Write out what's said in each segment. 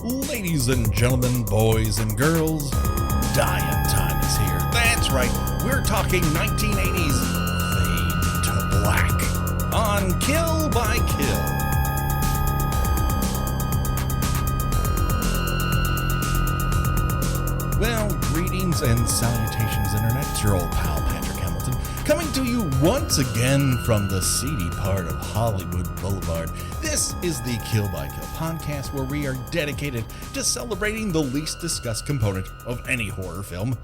Ladies and gentlemen, boys and girls, dying time is here. That's right, we're talking 1980s Fade to Black on Kill by Kill. Well, greetings and salutations, Internet. It's your old pal, Patrick Hamilton, coming to you once again from the seedy part of Hollywood Boulevard. This is the Kill by Kill podcast, where we are dedicated to celebrating the least discussed component of any horror film,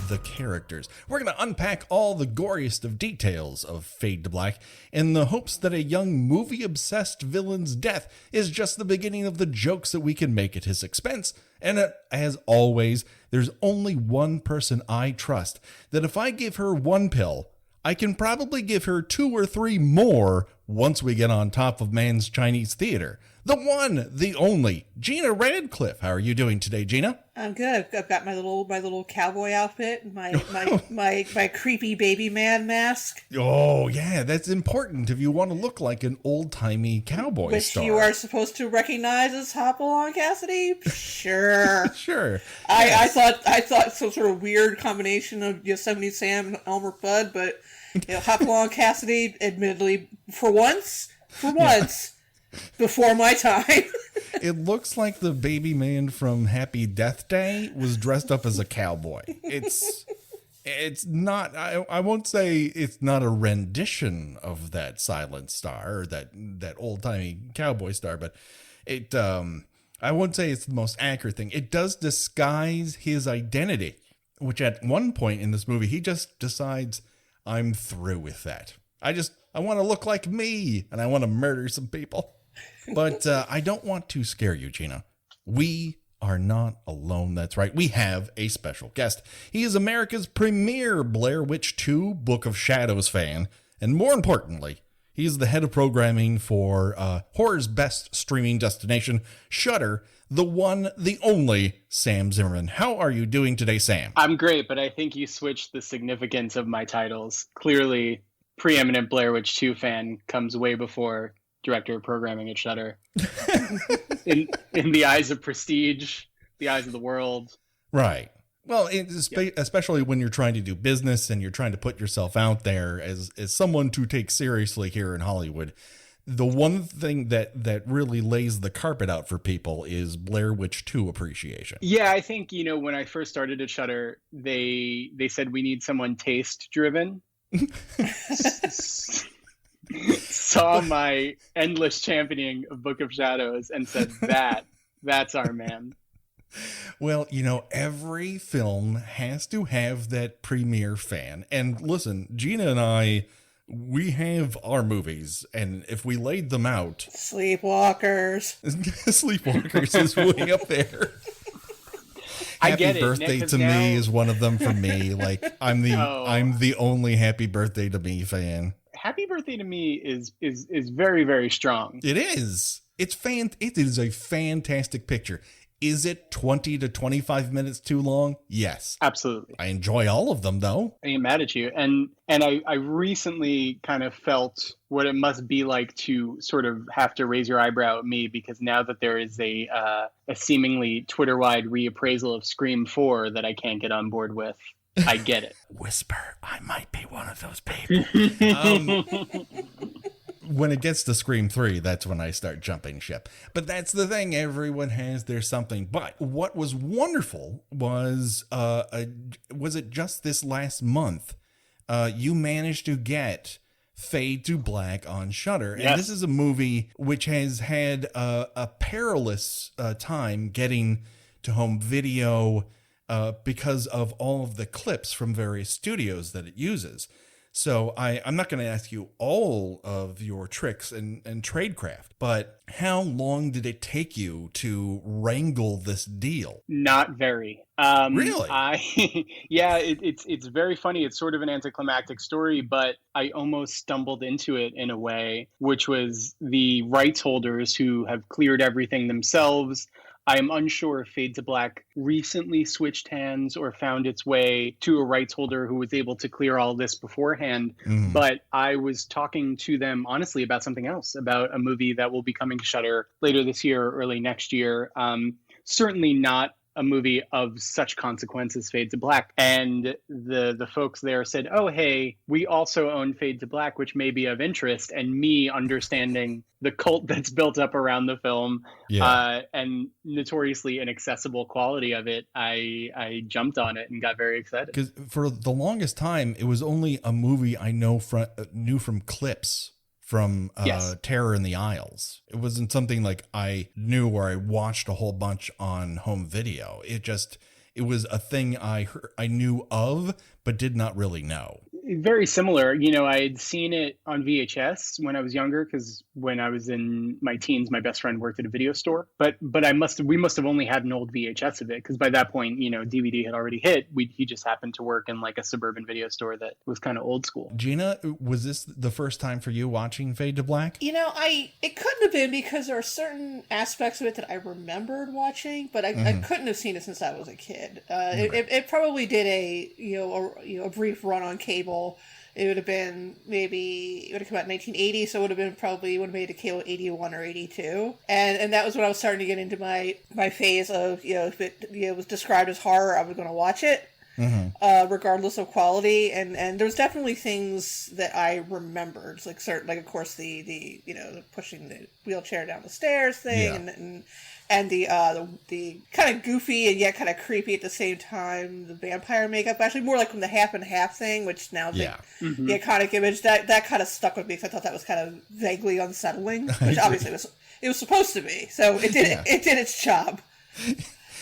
the characters. We're going to unpack all the goriest of details of Fade to Black in the hopes that a young movie-obsessed villain's death is just the beginning of the jokes that we can make at his expense. And as always, there's only one person I trust, that if I give her one pill, I can probably give her 2 or 3 more once we get on top of man's Chinese theater. The one, the only, Gina Radcliffe. How are you doing today, Gina? I'm good. I've got my little cowboy outfit, my creepy baby man mask. Oh yeah, that's important if you want to look like an old-timey cowboy Which star. you are supposed to recognize as Hopalong Cassidy? Sure. Sure. I thought some sort of weird combination of Yosemite Sam and Elmer Fudd, but Hopalong Cassidy, admittedly, for once, before my time. It looks like the baby man from Happy Death Day was dressed up as a cowboy. It's not, I won't say it's not a rendition of that silent star or that old-timey cowboy star, but it, I won't say it's the most accurate thing. It does disguise his identity, which at one point in this movie, he just decides, I'm through with that. I want to look like me, and I want to murder some people. But I don't want to scare you, Gina. We are not alone. That's right. We have a special guest. He is America's premier Blair Witch 2 Book of Shadows fan. And more importantly, he is the head of programming for horror's best streaming destination, Shudder, the one, the only Sam Zimmerman. How are you doing today, Sam? I'm great, but I think you switched the significance of my titles. Clearly, preeminent Blair Witch 2 fan comes way before director of programming at Shudder. in the eyes of prestige, the eyes of the world. Right. Well, especially when you're trying to do business and you're trying to put yourself out there as someone to take seriously here in Hollywood, the one thing that really lays the carpet out for people is Blair Witch 2 appreciation. Yeah, I think, when I first started at Shudder, they said we need someone taste driven. Saw my endless championing of Book of Shadows and said that's our man. Well, every film has to have that premier fan. And listen, Gina and I, we have our movies, and if we laid them out, Sleepwalkers is way up there. I Happy get it. Birthday to Me is one of them for me. Like I'm the only Happy Birthday to Me fan. Happy Birthday to Me is very, very strong. It is. It is a fantastic picture. Is it 20 to 25 minutes too long? Yes. Absolutely. I enjoy all of them, though. I ain't mad at you. And I recently kind of felt what it must be like to sort of have to raise your eyebrow at me, because now that there is a seemingly Twitter-wide reappraisal of Scream 4 that I can't get on board with, I get it. Whisper, I might be one of those people. When it gets to Scream 3, that's when I start jumping ship. But that's the thing. Everyone has their something. But what was wonderful was it just this last month, you managed to get Fade to Black on Shudder. Yes. And this is a movie which has had a perilous time getting to home video because of all of the clips from various studios that it uses. So I'm not going to ask you all of your tricks and tradecraft, but how long did it take you to wrangle this deal? Not very. Really? It's very funny. It's sort of an anticlimactic story, but I almost stumbled into it in a way, which was the rights holders who have cleared everything themselves. I am unsure if Fade to Black recently switched hands or found its way to a rights holder who was able to clear all this beforehand. But I was talking to them honestly about something else, about a movie that will be coming to Shudder later this year or early next year. certainly not a movie of such consequence as Fade to Black. And the folks there said, oh, hey, we also own Fade to Black, which may be of interest. And me understanding the cult that's built up around the film, and notoriously inaccessible quality of it, I jumped on it and got very excited. Because for the longest time, it was only a movie I knew from clips from Terror in the Isles. It wasn't something like I knew or I watched a whole bunch on home video. It was a thing I knew of, but did not really know. Very similar. You know, I had seen it on VHS when I was younger, because when I was in my teens, my best friend worked at a video store. But we must have only had an old VHS of it, because by that point, you know, DVD had already hit. He just happened to work in like a suburban video store that was kind of old school. Gina, was this the first time for you watching Fade to Black? You know, it couldn't have been, because there are certain aspects of it that I remembered watching, but I couldn't have seen it since I was a kid. It probably did a brief run on cable. It would have been it would have come out in 1980, so it would have made a cable 81 or 82. And that was when I was starting to get into my phase of, if it was described as horror, I was going to watch it, regardless of quality. And there's definitely things that I remembered, like of course the pushing the wheelchair down the stairs thing, and the kind of goofy and yet kind of creepy at the same time, the vampire makeup, actually more like from the half and half thing, which now the iconic image, that kind of stuck with me, because I thought that was kind of vaguely unsettling, which obviously it was supposed to be, so it did it did its job.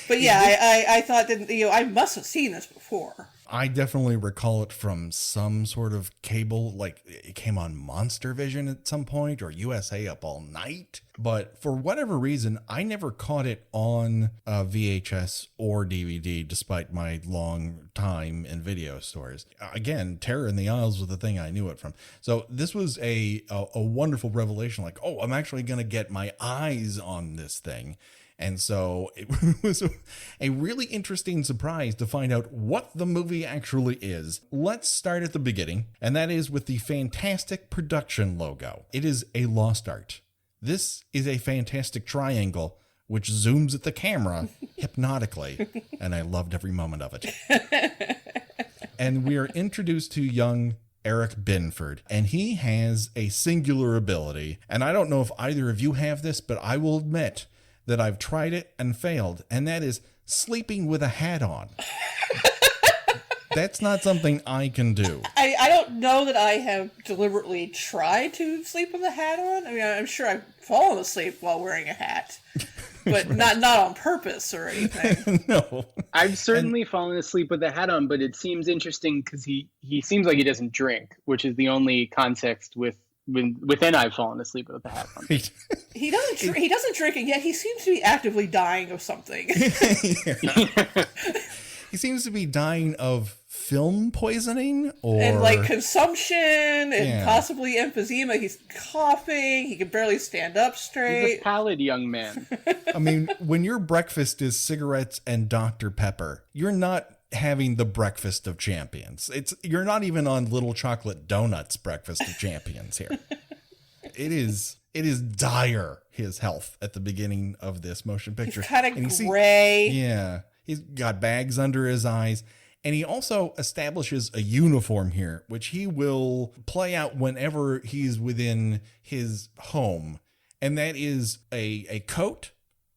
But I thought that I must have seen this before. I definitely recall it from some sort of cable, like it came on Monster Vision at some point, or USA Up All Night. But for whatever reason, I never caught it on VHS or DVD, despite my long time in video stores. Again, Terror in the Isles was the thing I knew it from. So this was a wonderful revelation, like, oh, I'm actually going to get my eyes on this thing. And so it was a really interesting surprise to find out what the movie actually is. Let's start at the beginning, and that is with the fantastic production logo. It is a lost art. This is a fantastic triangle which zooms at the camera hypnotically, and I loved every moment of it. And we are introduced to young Eric Binford, and he has a singular ability, and I don't know if either of you have this, but I will admit that I've tried it and failed, and that is sleeping with a hat on. That's not something I can do. I don't know that I have deliberately tried to sleep with a hat on. I mean, I'm sure I've fallen asleep while wearing a hat, but not on purpose or anything. No. I've certainly fallen asleep with a hat on, but it seems interesting because he seems like he doesn't drink, which is the only context within I've fallen asleep with a hat on. He doesn't drink, and yet he seems to be actively dying of something. He seems to be dying of film poisoning and like consumption and possibly emphysema. He's coughing. He can barely stand up straight. He's a pallid young man. I mean, when your breakfast is cigarettes and Dr. Pepper, you're not having the breakfast of champions. You're not even on Little Chocolate Donuts breakfast of champions here. It is dire, his health at the beginning of this motion picture. He's kind of gray. He's got bags under his eyes. And he also establishes a uniform here, which he will play out whenever he's within his home. And that is a coat,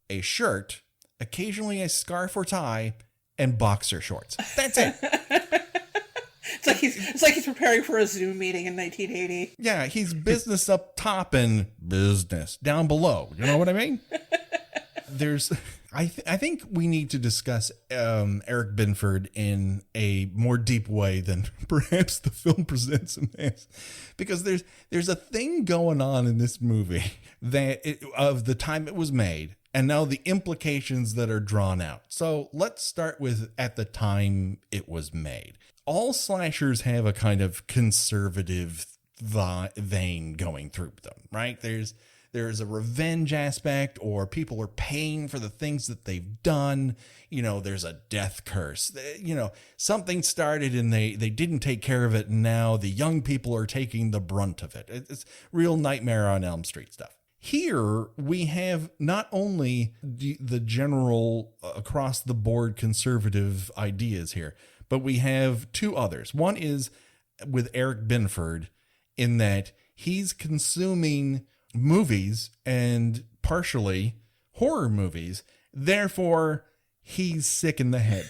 a shirt, occasionally a scarf or tie, and boxer shorts. That's it. It's like he's preparing for a Zoom meeting in 1980. Yeah, he's business up top and business down below. You know what I mean? I think we need to discuss Eric Binford in a more deep way than perhaps the film presents him as, because there's a thing going on in this movie of the time it was made, and now the implications that are drawn out. So let's start with at the time it was made. All slashers have a kind of conservative vein going through them, right? There's a revenge aspect, or people are paying for the things that they've done. You know, there's a death curse. You know, something started and they didn't take care of it, and now the young people are taking the brunt of it. It's real Nightmare on Elm Street stuff. Here we have not only the general across the board conservative ideas here, but we have two others. One is with Eric Binford, in that he's consuming movies and partially horror movies. Therefore, he's sick in the head.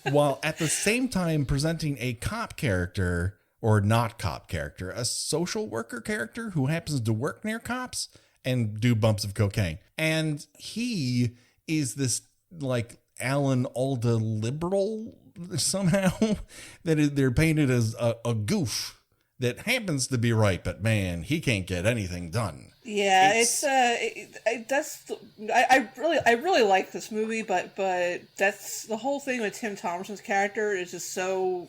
While at the same time presenting a cop character, or not cop character, a social worker character who happens to work near cops and do bumps of cocaine. And he is this like Alan Alda liberal somehow, they're painted as a goof that happens to be right, but man, he can't get anything done. Yeah, I really like this movie, but that's the whole thing with Tim Thomerson's character is just so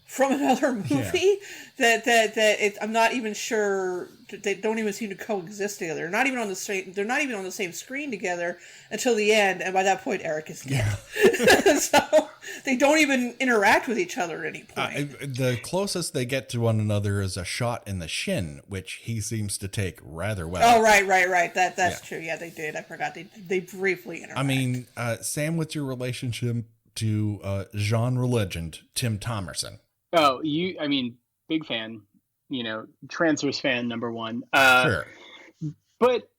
from another movie that I'm not even sure they don't even seem to coexist together. They're not even on the same screen together until the end, and by that point Eric is dead. Yeah. So they don't even interact with each other at any point. The closest they get to one another is a shot in the shin, which he seems to take rather well. Oh, right. That's true. Yeah, they did. I forgot they briefly interact. I mean, Sam, what's your relationship to genre legend Tim Thomerson? Oh, big fan, Transfers fan number one. Sure. But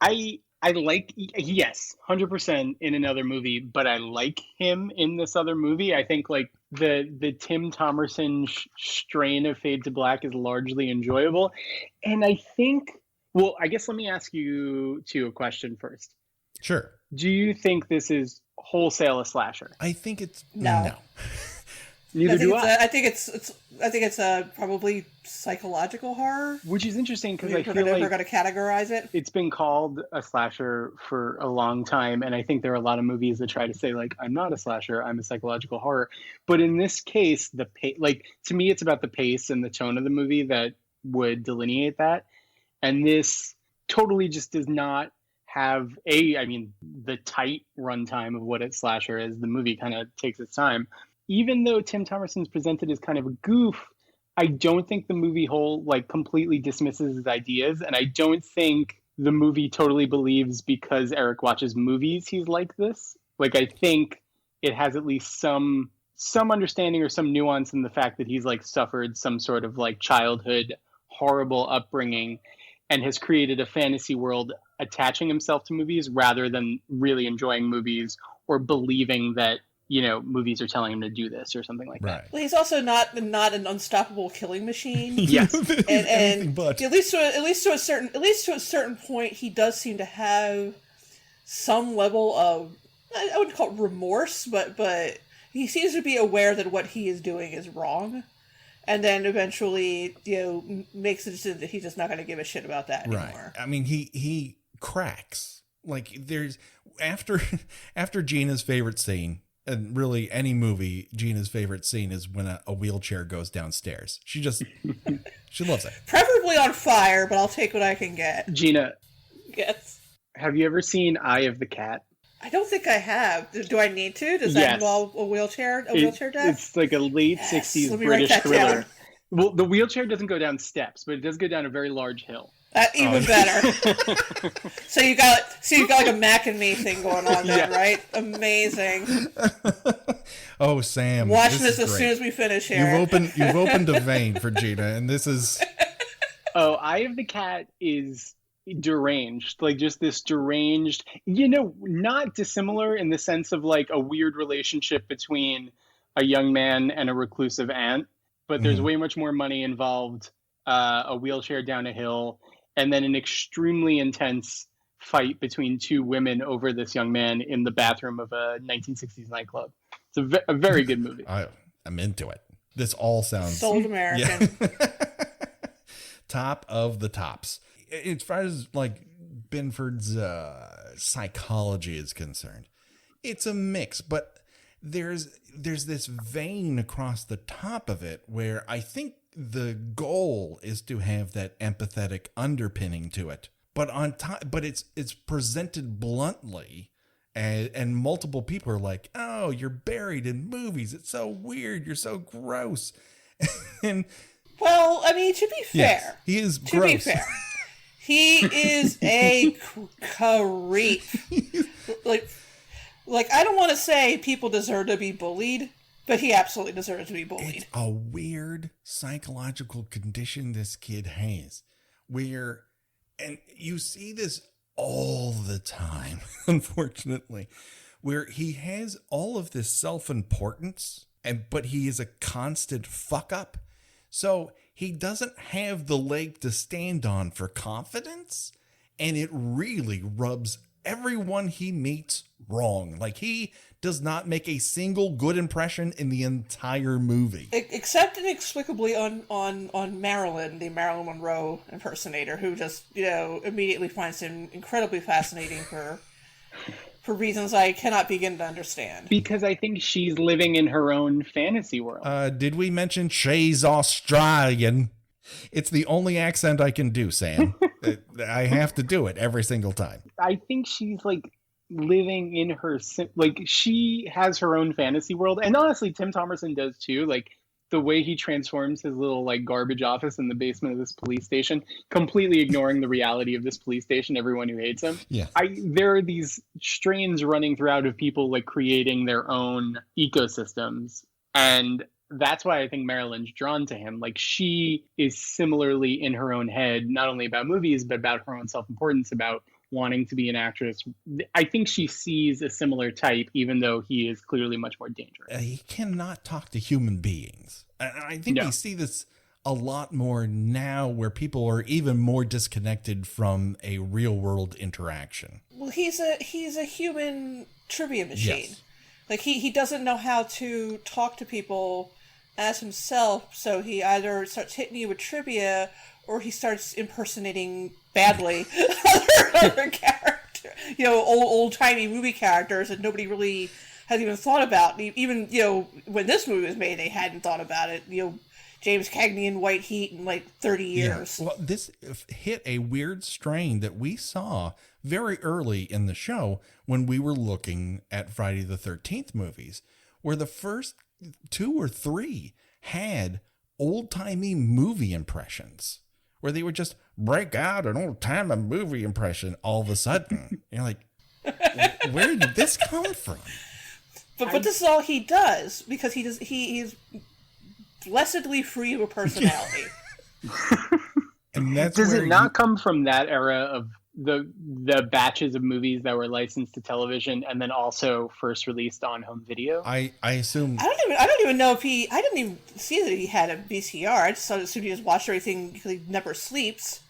I like, yes, 100% in another movie, but I like him in this other movie. I think like the Tim Thomerson strain of Fade to Black is largely enjoyable. And I think, well, I guess let me ask you a question first. Sure. Do you think this is wholesale a slasher? I think it's no. Neither do I. I think it's probably psychological horror, which is interesting because I feel like we're going to categorize it. It's been called a slasher for a long time, and I think there are a lot of movies that try to say like, I'm not a slasher, I'm a psychological horror. But in this case, to me, it's about the pace and the tone of the movie that would delineate that, and this totally just does not have the tight runtime of what a slasher is. The movie kind of takes its time. Even though Tim Thomerson's presented as kind of a goof, I don't think the movie whole completely dismisses his ideas, and I don't think the movie totally believes because Eric watches movies he's like this. Like, I think it has at least some understanding or some nuance in the fact that he's suffered some sort of childhood horrible upbringing and has created a fantasy world attaching himself to movies rather than really enjoying movies or believing that movies are telling him to do this or something like that. Well, he's also not an unstoppable killing machine. Yes, and at least to a certain point, he does seem to have some level of, I wouldn't call it remorse, but he seems to be aware that what he is doing is wrong, and then eventually makes the decision that he's just not going to give a shit about that anymore. I mean, he cracks. There's after Gina's favorite scene. And really, any movie, Gina's favorite scene is when a wheelchair goes downstairs. She loves it. Preferably on fire, but I'll take what I can get. Gina. Yes. Have you ever seen Eye of the Cat? I don't think I have. Do I need to? Does that involve a wheelchair death? It's like a late 60s British thriller. Down. Well, the wheelchair doesn't go down steps, but it does go down a very large hill. Even better. So you got like a Mac and Me thing going on there, right? Amazing. Oh, Sam, watch this as soon as we finish here. You've opened a vein for Gina, and this is. Oh, Eye of the Cat is deranged, just this deranged. Not dissimilar in the sense of a weird relationship between a young man and a reclusive aunt, but there's way much more money involved. A wheelchair down a hill. And then an extremely intense fight between two women over this young man in the bathroom of a 1960s nightclub. It's a very good movie. I'm into it. This all sounds... Sold American. Yeah. Top of the tops. As far as Binford's psychology is concerned, it's a mix, but there's this vein across the top of it where I think the goal is to have that empathetic underpinning to it, but it's presented bluntly, and multiple people are like, "Oh, you're buried in movies. It's so weird. You're so gross." And well, I mean, to be fair, yes, he is to gross. be fair, He is a creep. Like I don't want to say people deserve to be bullied, but he absolutely deserves to be bullied. It's a weird psychological condition this kid has where, and you see this all the time, unfortunately, where he has all of this self-importance, but he is a constant fuck up. So he doesn't have the leg to stand on for confidence, and it really rubs everyone he meets wrong. Like, he does not make a single good impression in the entire movie. Except inexplicably on Marilyn, the Marilyn Monroe impersonator, who just, immediately finds him incredibly fascinating for reasons I cannot begin to understand. Because I think she's living in her own fantasy world. Did we mention she's Australian? It's the only accent I can do, Sam. I have to do it every single time. I think she's like living in her, like she has her own fantasy world. And honestly, Tim Thomerson does too. Like the way he transforms his little like garbage office in the basement of this police station, completely ignoring the reality of this police station, everyone who hates him. Yeah. There are these strains running throughout of people like creating their own ecosystems. And that's why I think Marilyn's drawn to him. Like she is similarly in her own head, not only about movies, but about her own self-importance, about wanting to be an actress. I think she sees a similar type, even though he is clearly much more dangerous. He cannot talk to human beings. I think we see this a lot more now where people are even more disconnected from a real world interaction. Well, he's a human trivia machine. Yes. Like he doesn't know how to talk to people as himself, so he either starts hitting you with trivia or he starts impersonating badly other characters, old-timey movie characters that nobody really has even thought about. Even, when this movie was made, they hadn't thought about it. James Cagney in White Heat in like 30 years. Yeah. Well, this hit a weird strain that we saw very early in the show when we were looking at Friday the 13th movies, where the first 2 or 3 had old-timey movie impressions, where they would just break out an old-timey movie impression all of a sudden. You're like, where did this come from? But this is all he does, because he's blessedly free of a personality. And that's Does it not come from that era of the batches of movies that were licensed to television and then also first released on home video? I assume. I don't even know if I didn't even see that he had a VCR. I just assumed he just watched everything because he never sleeps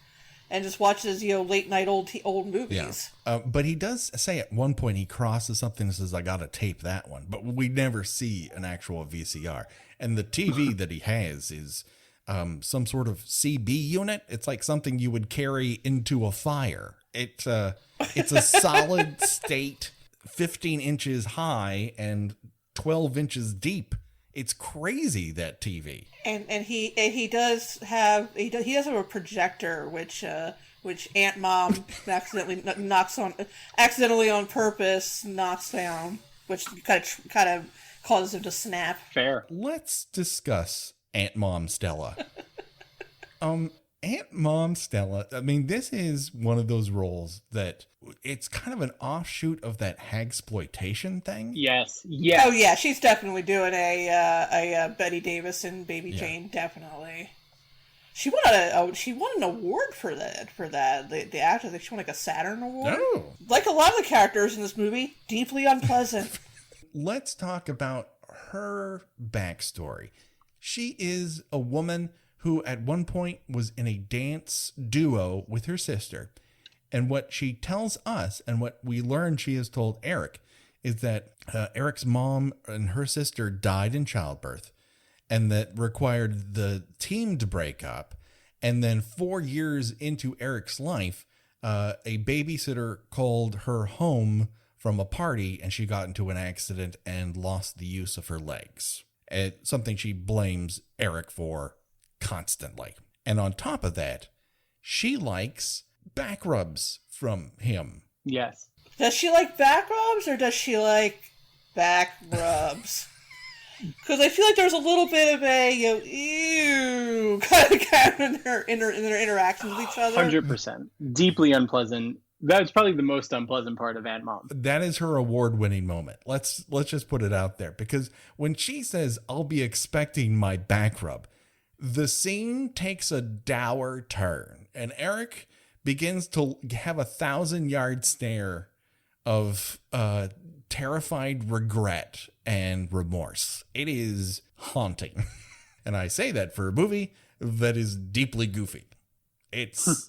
and just watches late night old movies. Yeah. But he does say at one point he crosses something and says, "I got to tape that one," but we never see an actual VCR. And the TV that he has is some sort of CB unit. It's like something you would carry into a fire. It's a solid state, 15 inches high and 12 inches deep. It's crazy, that TV. And he does have a projector which Aunt Mom accidentally on purpose knocks down, which kind of causes him to snap. Fair. Let's discuss Aunt Mom Stella. Aunt Mom Stella, I mean, this is one of those roles that it's kind of an offshoot of that hagsploitation thing. Yes. Oh yeah, she's definitely doing a Betty Davis and Baby Jane. Definitely. She won an award for that. The actor, I think she won like a Saturn Award. Oh. Like a lot of the characters in this movie, deeply unpleasant. Let's talk about her backstory. She is a woman who at one point was in a dance duo with her sister. And what she tells us, and what we learn she has told Eric, is that Eric's mom and her sister died in childbirth, and that required the team to break up. And then 4 years into Eric's life, a babysitter called her home from a party, and she got into an accident and lost the use of her legs. It's something she blames Eric for constantly. And on top of that, she likes back rubs from him. Yes. Does she like back rubs or does she like back rubs? Because I feel like there's a little bit of a, ew, kind of in their interactions with each other. 100%. Deeply unpleasant. That's probably the most unpleasant part of Aunt Mom. That is her award-winning moment. Let's just put it out there, because when she says, "I'll be expecting my back rub," the scene takes a dour turn, and Eric begins to have a 1,000-yard stare of terrified regret and remorse. It is haunting. And I say that for a movie that is deeply goofy. It's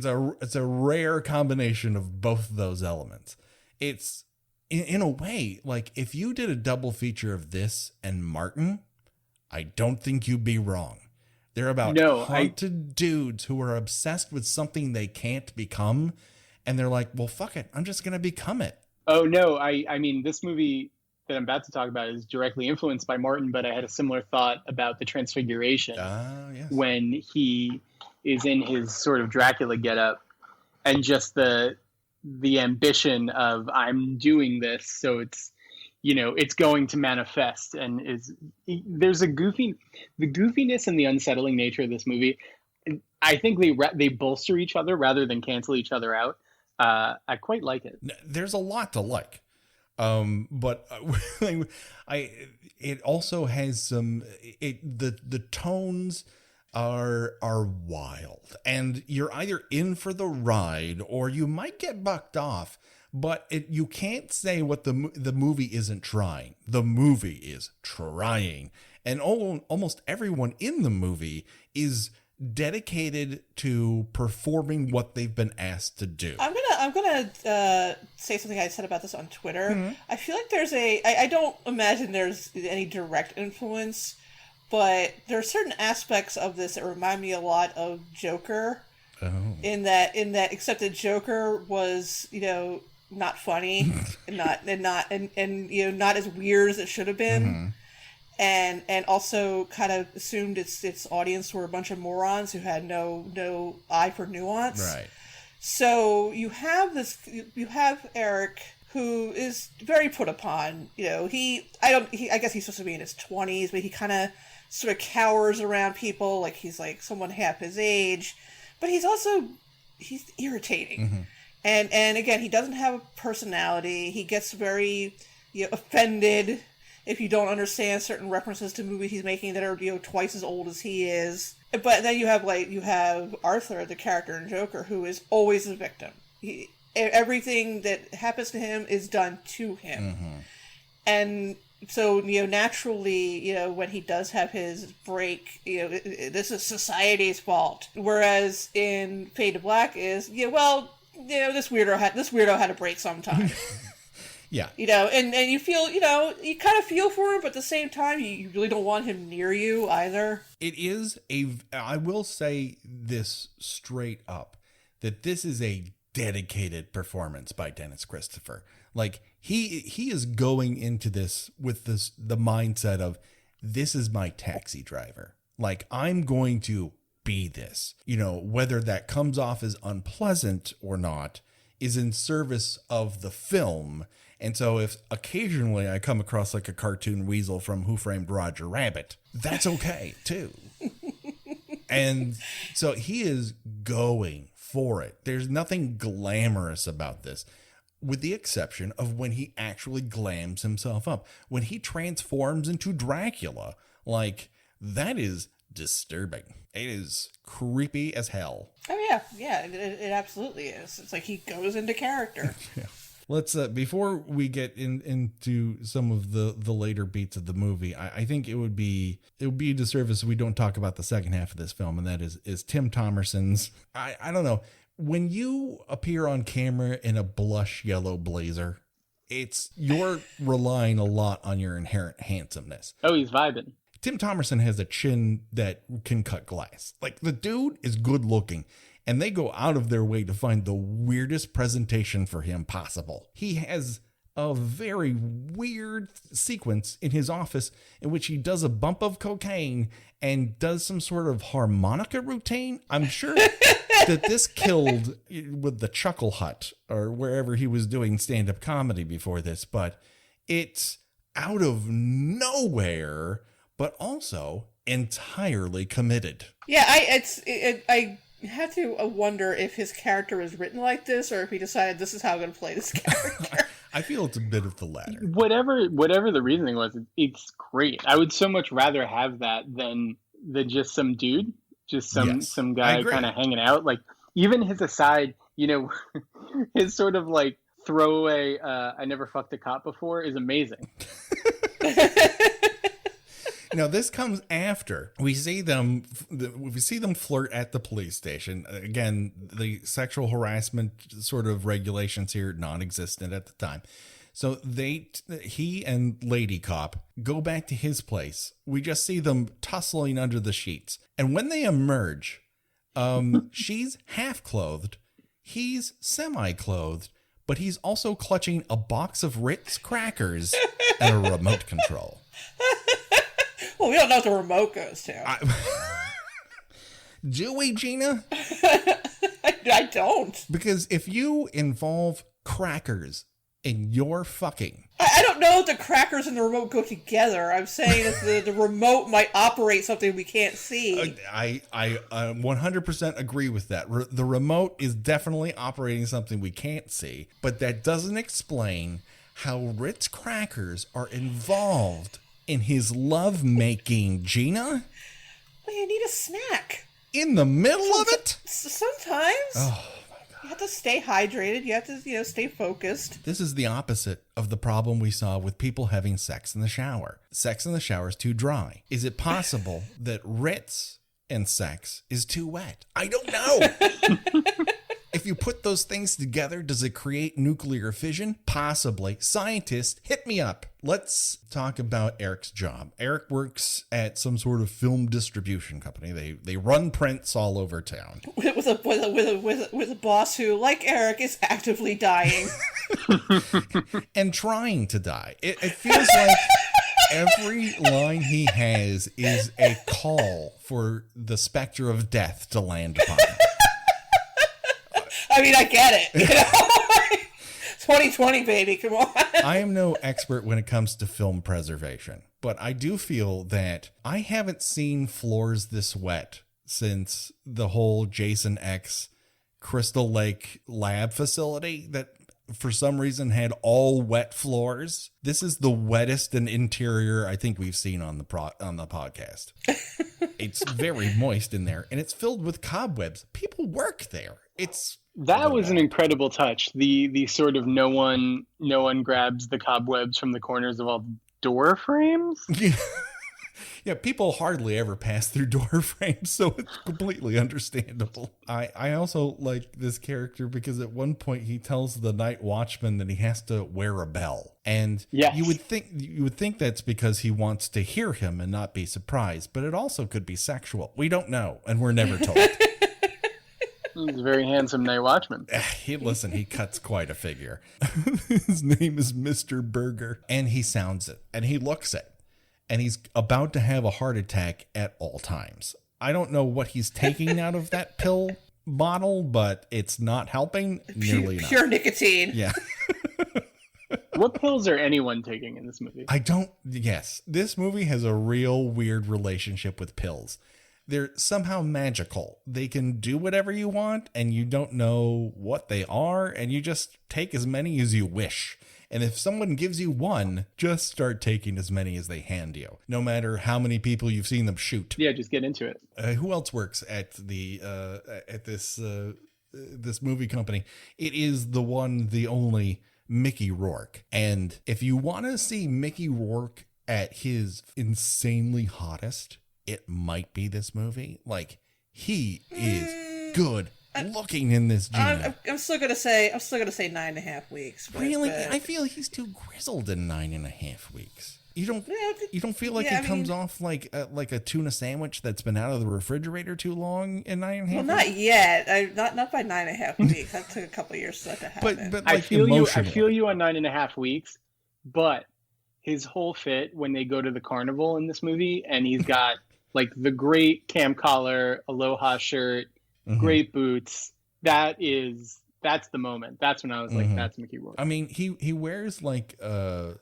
a rare combination of both of those elements. It's in a way, like if you did a double feature of this and Martin, I don't think you'd be wrong. They're about haunted dudes who are obsessed with something they can't become, and they're like, well, fuck it, I'm just gonna become it. Oh no, I mean, this movie that I'm about to talk about is directly influenced by Martin, but I had a similar thought about the Transfiguration. Yes. When he is in his sort of Dracula getup, and just the ambition of, I'm doing this, so it's, it's going to manifest, and there's the goofiness and the unsettling nature of this movie. I think they bolster each other rather than cancel each other out. I quite like it. There's a lot to like. But it also has some, the tones are wild, and you're either in for the ride or you might get bucked off, but you can't say what the movie isn't trying. The movie is trying, and almost everyone in the movie is dedicated to performing what they've been asked to do. I'm gonna say something I said about this on Twitter. Mm-hmm. I feel like there's I don't imagine there's any direct influence, but there are certain aspects of this that remind me a lot of Joker. Oh. In that, except that Joker was, not funny and not as weird as it should have been. Mm-hmm. And also kind of assumed its audience were a bunch of morons who had no eye for nuance. Right. So you have Eric, who is very put upon. I guess he's supposed to be in his 20s, but he kind of sort of cowers around people like he's like someone half his age. But he's irritating. Mm-hmm. And again, he doesn't have a personality. He gets very offended if you don't understand certain references to movies he's making that are twice as old as he is. But then you have Arthur, the character in Joker, who is always the victim. Everything that happens to him is done to him. Mm-hmm. And so, naturally, when he does have his break, this is society's fault. Whereas in Fade to Black is, this weirdo had a break sometime. Yeah. And you feel, you kind of feel for him, but at the same time, you really don't want him near you either. It is I will say this straight up, that this is a dedicated performance by Dennis Christopher. Like, he is going into this with the mindset of, this is my taxi driver. Like, I'm going to be this. Whether that comes off as unpleasant or not is in service of the film. And so if occasionally I come across like a cartoon weasel from Who Framed Roger Rabbit, that's okay too. And so he is going for it. There's nothing glamorous about this, with the exception of when he actually glams himself up. When he transforms into Dracula, like, that is disturbing. It is creepy as hell. Oh yeah, it absolutely is. It's like he goes into character. Yeah. Let's before we get into some of the later beats of the movie, I think it would be a disservice if we don't talk about the second half of this film, and that is Tim Thomerson's. I don't know, when you appear on camera in a blush yellow blazer, you're relying a lot on your inherent handsomeness. Oh, he's vibing. Tim Thomerson has a chin that can cut glass. Like, the dude is good looking, and they go out of their way to find the weirdest presentation for him possible. He has a very weird sequence in his office in which he does a bump of cocaine and does some sort of harmonica routine. I'm sure that this killed with the Chuckle Hut or wherever he was doing stand-up comedy before this, but out of nowhere, but also entirely committed. Yeah, I had to wonder if his character is written like this, or if he decided this is how I'm going to play this character. I feel it's a bit of the latter. Whatever the reasoning was, it's great. I would so much rather have that than just some dude, just some guy kind of hanging out. Like, even his aside, his sort of like throwaway I never fucked a cop before is amazing. Now, this comes after we see them flirt at the police station. Again, the sexual harassment sort of regulations here non-existent at the time. So he and Lady Cop go back to his place. We just see them tussling under the sheets. And when they emerge, she's half clothed. He's semi-clothed, but he's also clutching a box of Ritz crackers and a remote control. Well, we don't know what the remote goes to. Do we, Gina? I don't. Because if you involve crackers in your fucking... I don't know if the crackers and the remote go together. I'm saying that the remote might operate something we can't see. I 100% agree with that. The remote is definitely operating something we can't see, but that doesn't explain how Ritz crackers are involved in his lovemaking, Gina. Well, you need a snack. In the middle of it? Sometimes. Oh, my God. You have to stay hydrated. You have to, stay focused. This is the opposite of the problem we saw with people having sex in the shower. Sex in the shower is too dry. Is it possible that Ritz and sex is too wet? I don't know. If you put those things together, does it create nuclear fission? Possibly. Scientists, hit me up. Let's talk about Eric's job. Eric works at some sort of film distribution company. They run prints all over town. With a boss who, like Eric, is actively dying. And trying to die. It feels like every line he has is a call for the specter of death to land upon him. I mean, I get it. 2020, baby, come on. I am no expert when it comes to film preservation, but I do feel that I haven't seen floors this wet since the whole Jason X Crystal Lake lab facility that for some reason had all wet floors. This is the wettest an interior I think we've seen on the podcast. It's very moist in there, and it's filled with cobwebs. People work there. That was an incredible touch. The sort of no one grabs the cobwebs from the corners of all the door frames. Yeah, people hardly ever pass through door frames, so it's completely understandable. I also like this character because at one point he tells the night watchman that he has to wear a bell. And yes. you would think that's because he wants to hear him and not be surprised, but it also could be sexual. We don't know, and we're never told. He's a very handsome night watchman. He cuts quite a figure. His name is Mr. Burger, and he sounds it, and he looks it. And he's about to have a heart attack at all times. I don't know what he's taking out of that pill bottle, but it's not helping nearly enough. Pure nicotine. Yeah. What pills are anyone taking in this movie? Yes. This movie has a real weird relationship with pills. They're somehow magical. They can do whatever you want, and you don't know what they are, and you just take as many as you wish. And if someone gives you one, just start taking as many as they hand you, no matter how many people you've seen them shoot. Yeah, just get into it. Who else works at this movie company? It is the only Mickey Rourke. And if you want to see Mickey Rourke at his insanely hottest, it might be this movie. Like, he is good looking in this, Gina. I'm still gonna say 9.5 weeks. Really? I feel he's too grizzled in 9.5 weeks. You don't feel like he comes off like a tuna sandwich that's been out of the refrigerator too long in 9.5 weeks? Well, not yet. Not by 9.5 weeks. That took a couple of years for that to happen. But I like feel you on 9.5 weeks, but his whole fit when they go to the carnival in this movie, and he's got like the great cam collar, aloha shirt, great boots. That is That's the moment. That's when I was like, that's Mickey Rourke. I mean, he wears like a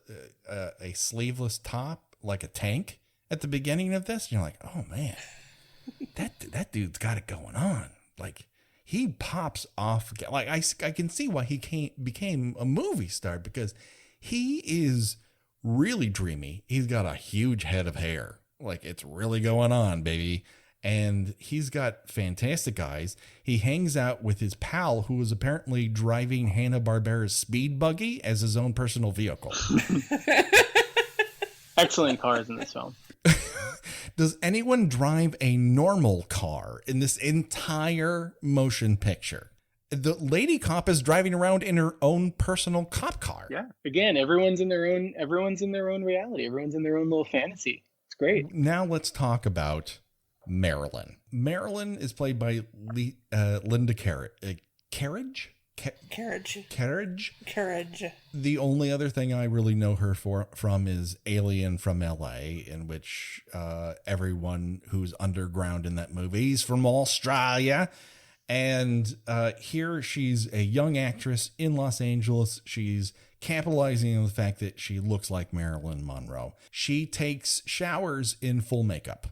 sleeveless top, like a tank at the beginning of this. And you're like, oh man, that dude's got it going on. Like he pops off. Like I can see why he became a movie star, because he is really dreamy. He's got a huge head of hair. Like it's really going on, baby. And he's got fantastic eyes. He hangs out with his pal, who is apparently driving Hanna-Barbera's Speed Buggy as his own personal vehicle. Excellent cars in this film. Does anyone drive a normal car in this entire motion picture? The lady cop is driving around in her own personal cop car. Yeah. Again, everyone's in their own reality. Everyone's in their own little fantasy. It's great. Now let's talk about Marilyn. Marilyn is played by Linda Carriage. The only other thing I really know her from is Alien from LA, in which everyone who's underground in that movie is from Australia. And here she's a young actress in Los Angeles. She's capitalizing on the fact that she looks like Marilyn Monroe. She takes showers in full makeup.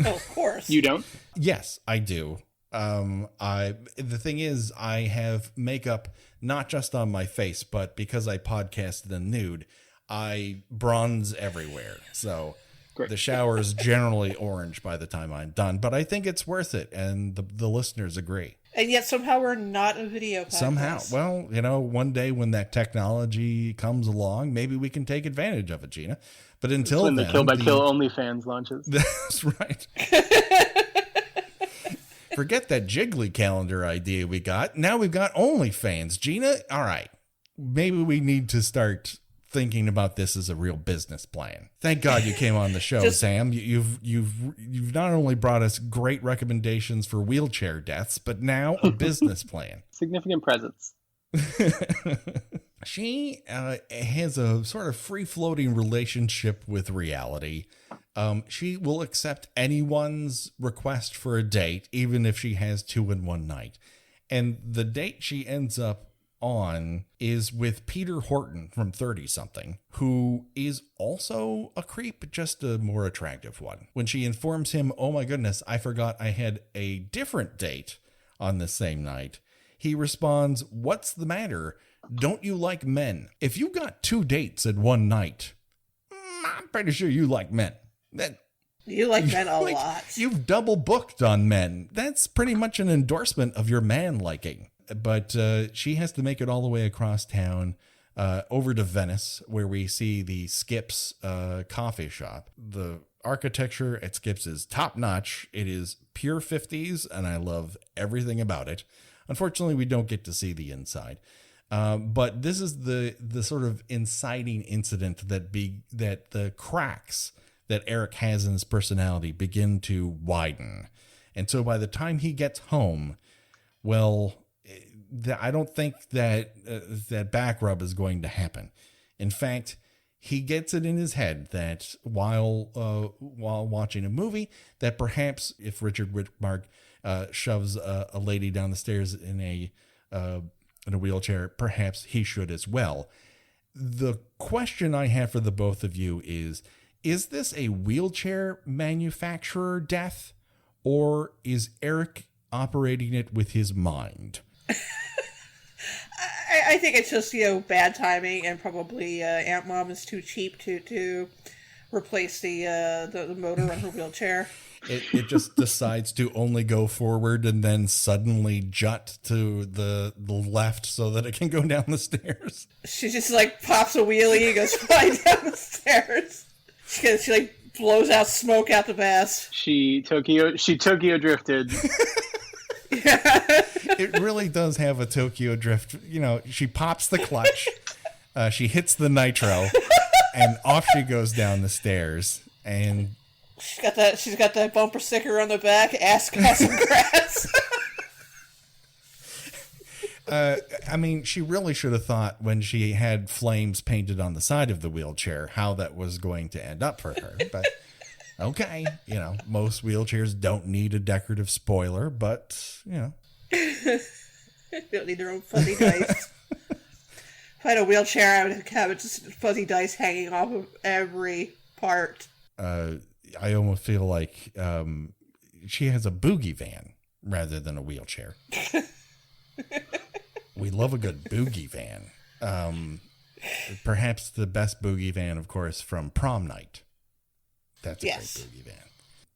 Of course. You don't? Yes, I do. The thing is, I have makeup not just on my face, but because I podcast the nude, I bronze everywhere. So Great. The shower is generally orange by the time I'm done, but I think it's worth it, and the listeners agree. And yet somehow we're not a video podcast. Somehow. Well, one day when that technology comes along, maybe we can take advantage of it, Gina. But until when then, the Kill by Kill OnlyFans launches. That's right. Forget that Jiggly calendar idea we got. Now we've got OnlyFans. Gina, all right. Maybe we need to start thinking about this as a real business plan. Thank God you came on the show, Sam. You've not only brought us great recommendations for wheelchair deaths, but now a business plan. Significant presence. She has a sort of free-floating relationship with reality. She will accept anyone's request for a date, even if she has two in one night. And the date she ends up on is with Peter Horton from 30-something, who is also a creep, just a more attractive one. When she informs him, oh my goodness, I forgot I had a different date on the same night, he responds, what's the matter? Don't you like men? If you got two dates in one night, I'm pretty sure you like men. You like men a lot. You've double booked on men. That's pretty much an endorsement of your man liking. But she has to make it all the way across town over to Venice, where we see the Skips coffee shop. The architecture at Skips is top notch. It is pure 50s, and I love everything about it. Unfortunately, we don't get to see the inside. But this is the sort of inciting incident that the cracks that Eric has in his personality begin to widen. And so by the time he gets home, well, I don't think that back rub is going to happen. In fact, he gets it in his head that while watching a movie, that perhaps if Richard Widmark shoves a lady down the stairs in a wheelchair, perhaps he should as well. The question I have for the both of you is this a wheelchair manufacturer death, or is Eric operating it with his mind? I think it's just, bad timing, and probably Aunt Mom is too cheap to replace the motor on her wheelchair. It just decides to only go forward and then suddenly jut to the left so that it can go down the stairs. She just pops a wheelie and goes flying down the stairs. She blows out smoke out the bass. She Tokyo drifted. Yeah. It really does have a Tokyo drift. She pops the clutch, she hits the nitro, and off she goes down the stairs. And she's got that bumper sticker on the back. Ask some grass. She really should have thought when she had flames painted on the side of the wheelchair how that was going to end up for her. But okay, most wheelchairs don't need a decorative spoiler, but They don't need their own fuzzy dice. If I had a wheelchair, I would have just fuzzy dice hanging off of every part. I almost feel like she has a boogie van rather than a wheelchair. We love a good boogie van. Perhaps the best boogie van, of course, from Prom Night. That's a great boogie van.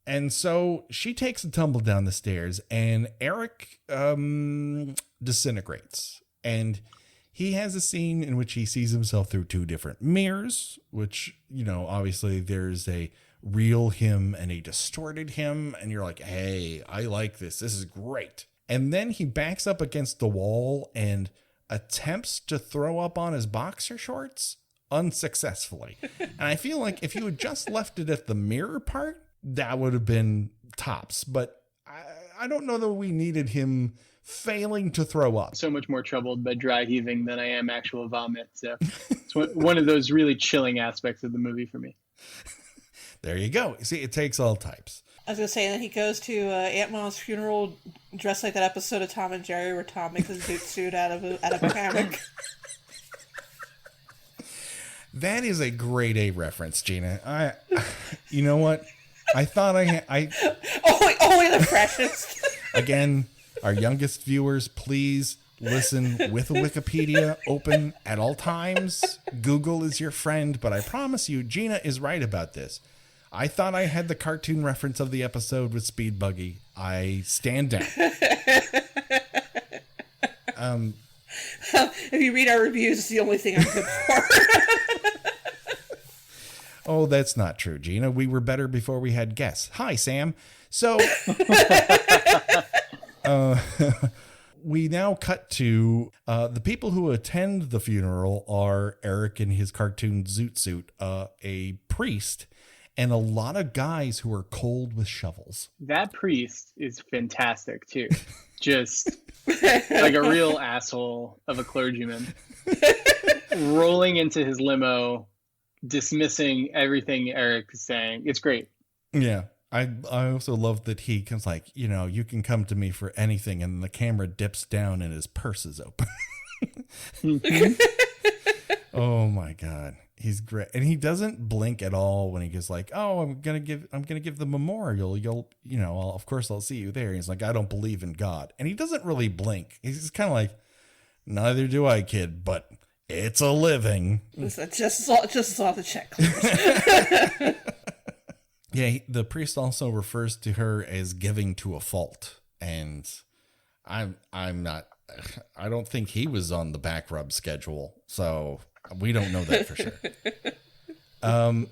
And so she takes a tumble down the stairs, and Eric disintegrates. And he has a scene in which he sees himself through two different mirrors, which, obviously there's a real him and a distorted him. And you're like, hey, I like this. This is great. And then he backs up against the wall and attempts to throw up on his boxer shorts unsuccessfully. And I feel like if you had just left it at the mirror part, that would have been tops. But I don't know that we needed him failing to throw up. So much more troubled by dry heaving than I am actual vomit. So it's one of those really chilling aspects of the movie for me. There you go. See, it takes all types. I was going to say, and then he goes to Aunt Mom's funeral dressed like that episode of Tom and Jerry where Tom makes his boot suit out of a hammock. That is a grade A reference, Gina. You know what? I thought I only the freshest. Again, our youngest viewers, please listen with a Wikipedia open at all times. Google is your friend, but I promise you, Gina is right about this. I thought I had the cartoon reference of the episode with Speed Buggy. I stand down. If you read our reviews, it's the only thing I'm good for. Oh, that's not true, Gina. We were better before we had guests. Hi, Sam. So we now cut to the people who attend the funeral are Eric in his cartoon zoot suit, a priest, and a lot of guys who are cold with shovels. That priest is fantastic, too. Just like a real asshole of a clergyman. Rolling into his limo, dismissing everything Eric is saying. It's great. Yeah. I also love that he comes like, you can come to me for anything. And the camera dips down and his purse is open. Oh, my God. He's great. And he doesn't blink at all when he goes like, oh, I'm going to give the memorial. Of course I'll see you there. He's like, I don't believe in God. And he doesn't really blink. He's just kind of like, neither do I, kid, but it's a living. Just saw the check clears. Yeah. The priest also refers to her as giving to a fault. And I don't think he was on the back rub schedule. So we don't know that for sure.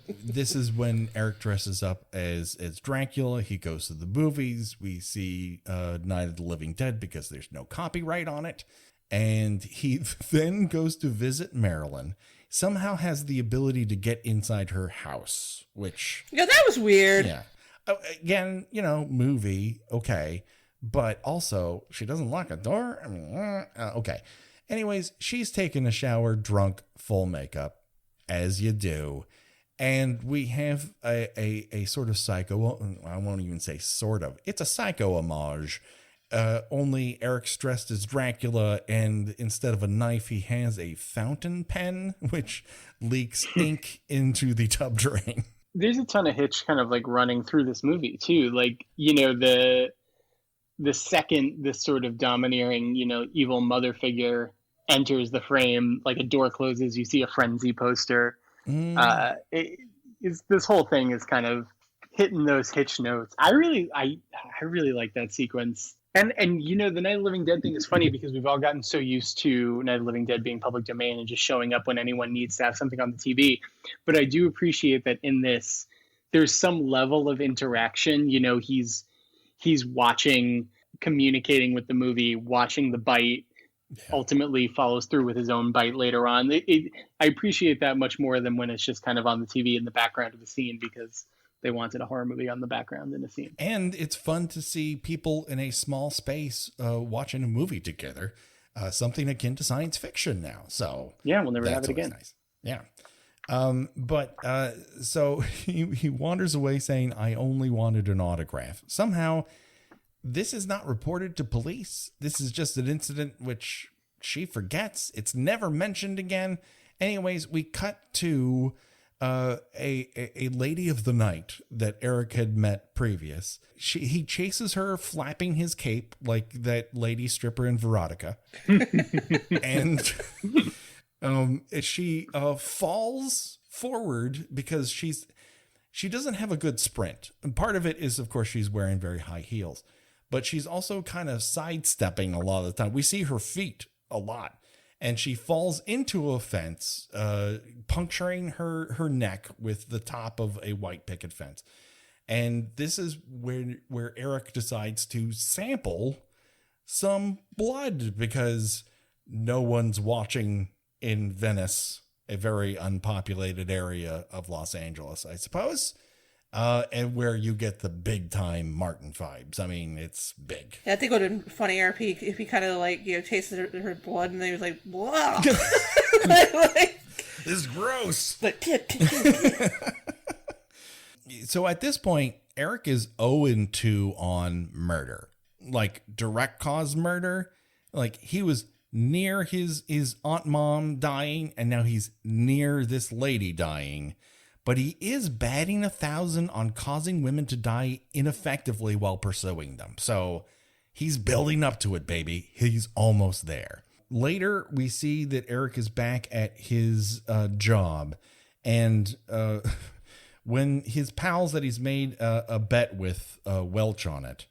This is when Eric dresses up as Dracula. He goes to the movies. We see Night of the Living Dead because there's no copyright on it. And he then goes to visit Marilyn. Somehow has the ability to get inside her house, which... Yeah, that was weird. Yeah. Again, movie, okay. But also, she doesn't lock a door. I mean, okay. Anyways, she's taking a shower, drunk, full makeup, as you do. And we have a sort of psycho, well, I won't even say sort of, it's a psycho homage. Only Eric's dressed as Dracula, and instead of a knife, he has a fountain pen, which leaks ink into the tub drain. There's a ton of Hitch kind of like running through this movie too. Like, the second this sort of domineering, evil mother figure enters the frame, like a door closes, you see a frenzy poster. This whole thing is kind of hitting those Hitch notes. I really like that sequence. And the Night of the Living Dead thing is funny because we've all gotten so used to Night of the Living Dead being public domain and just showing up when anyone needs to have something on the TV. But I do appreciate that in this, there's some level of interaction. He's watching, communicating with the movie, watching the bite, ultimately follows through with his own bite later on. I appreciate that much more than when it's just kind of on the TV in the background of the scene because they wanted a horror movie on the background in a scene. And it's fun to see people in a small space watching a movie together, something akin to science fiction now. So yeah, we'll never have it again. Nice. Yeah. So he wanders away saying, I only wanted an autograph. Somehow this is not reported to police. This is just an incident which she forgets. It's never mentioned again. Anyways, we cut to a lady of the night that Eric had met previous. He chases her, flapping his cape like that lady stripper in Veronica. And she falls forward because she doesn't have a good sprint. And part of it is, of course, she's wearing very high heels, but she's also kind of sidestepping a lot of the time. We see her feet a lot. And she falls into a fence, puncturing her neck with the top of a white picket fence. And this is where Eric decides to sample some blood because no one's watching in Venice, a very unpopulated area of Los Angeles, I suppose. And where you get the big time Martin vibes. I mean, it's big. Yeah, I think it would have been funnier if he kind of like, tasted her blood and then he was like, blah. Like, this is gross. Like, So at this point, Eric is 0-2 on murder, like direct cause murder. Like he was near his aunt mom dying, and now he's near this lady dying. But he is batting 1,000 on causing women to die ineffectively while pursuing them. So he's building up to it, baby. He's almost there. Later, we see that Eric is back at his job. And when his pals that he's made a bet with Welch on it,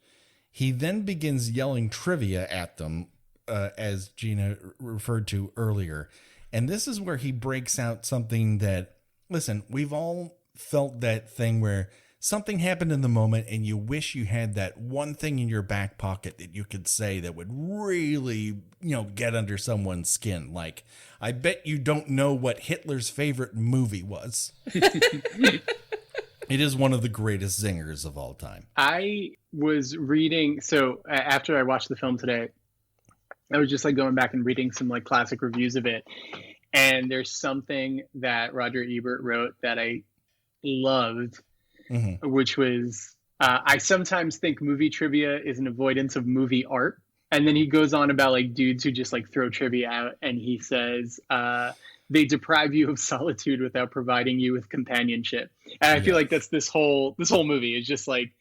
he then begins yelling trivia at them, as Gina referred to earlier. And this is where he breaks out something that, listen, we've all felt that thing where something happened in the moment and you wish you had that one thing in your back pocket that you could say that would really, get under someone's skin. Like, I bet you don't know what Hitler's favorite movie was. It is one of the greatest zingers of all time. I was reading, so after I watched the film today, I was just like going back and reading some like classic reviews of it. And there's something that Roger Ebert wrote that I loved, which was, I sometimes think movie trivia is an avoidance of movie art. And then he goes on about like dudes who just like throw trivia out. And he says, they deprive you of solitude without providing you with companionship. And I feel like that's this whole movie is just like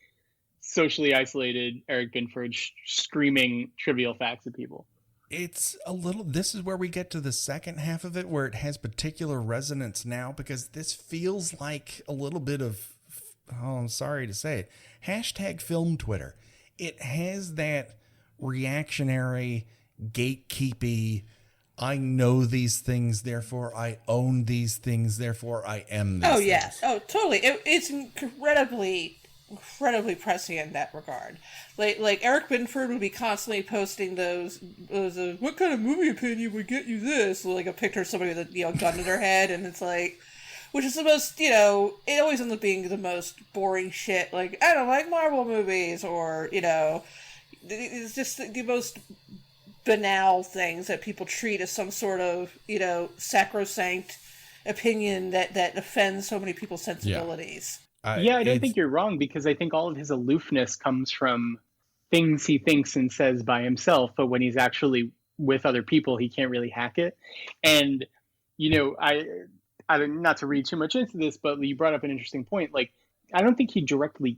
socially isolated Eric Binford screaming trivial facts at people. It's a little, this is where we get to the second half of it, where it has particular resonance now, because this feels like a little bit of, I'm sorry to say it, hashtag film Twitter. It has that reactionary, gatekeepy, I know these things, therefore I own these things, therefore I am these things. Yes. Oh, totally. It's incredibly pressing in that regard. Like Eric Binford would be constantly posting those what kind of movie opinion would get you this? Like a picture of somebody with a gun to their head, and it's like, which is the most, it always ends up being the most boring shit. Like, I don't like Marvel movies, or it's just the most banal things that people treat as some sort of sacrosanct opinion that offends so many people's sensibilities. I don't think you're wrong, because I think all of his aloofness comes from things he thinks and says by himself, but when he's actually with other people, he can't really hack it. And, I don't, not to read too much into this, but you brought up an interesting point. Like, I don't think he directly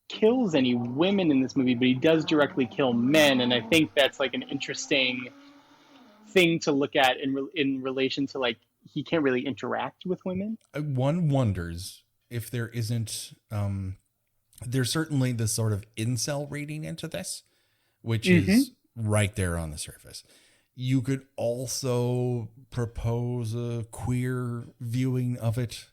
kills any women in this movie, but he does directly kill men. And I think that's like an interesting thing to look at in relation to, like, he can't really interact with women. One wonders if there isn't, there's certainly this sort of incel reading into this, which is right there on the surface. You could also propose a queer viewing of it,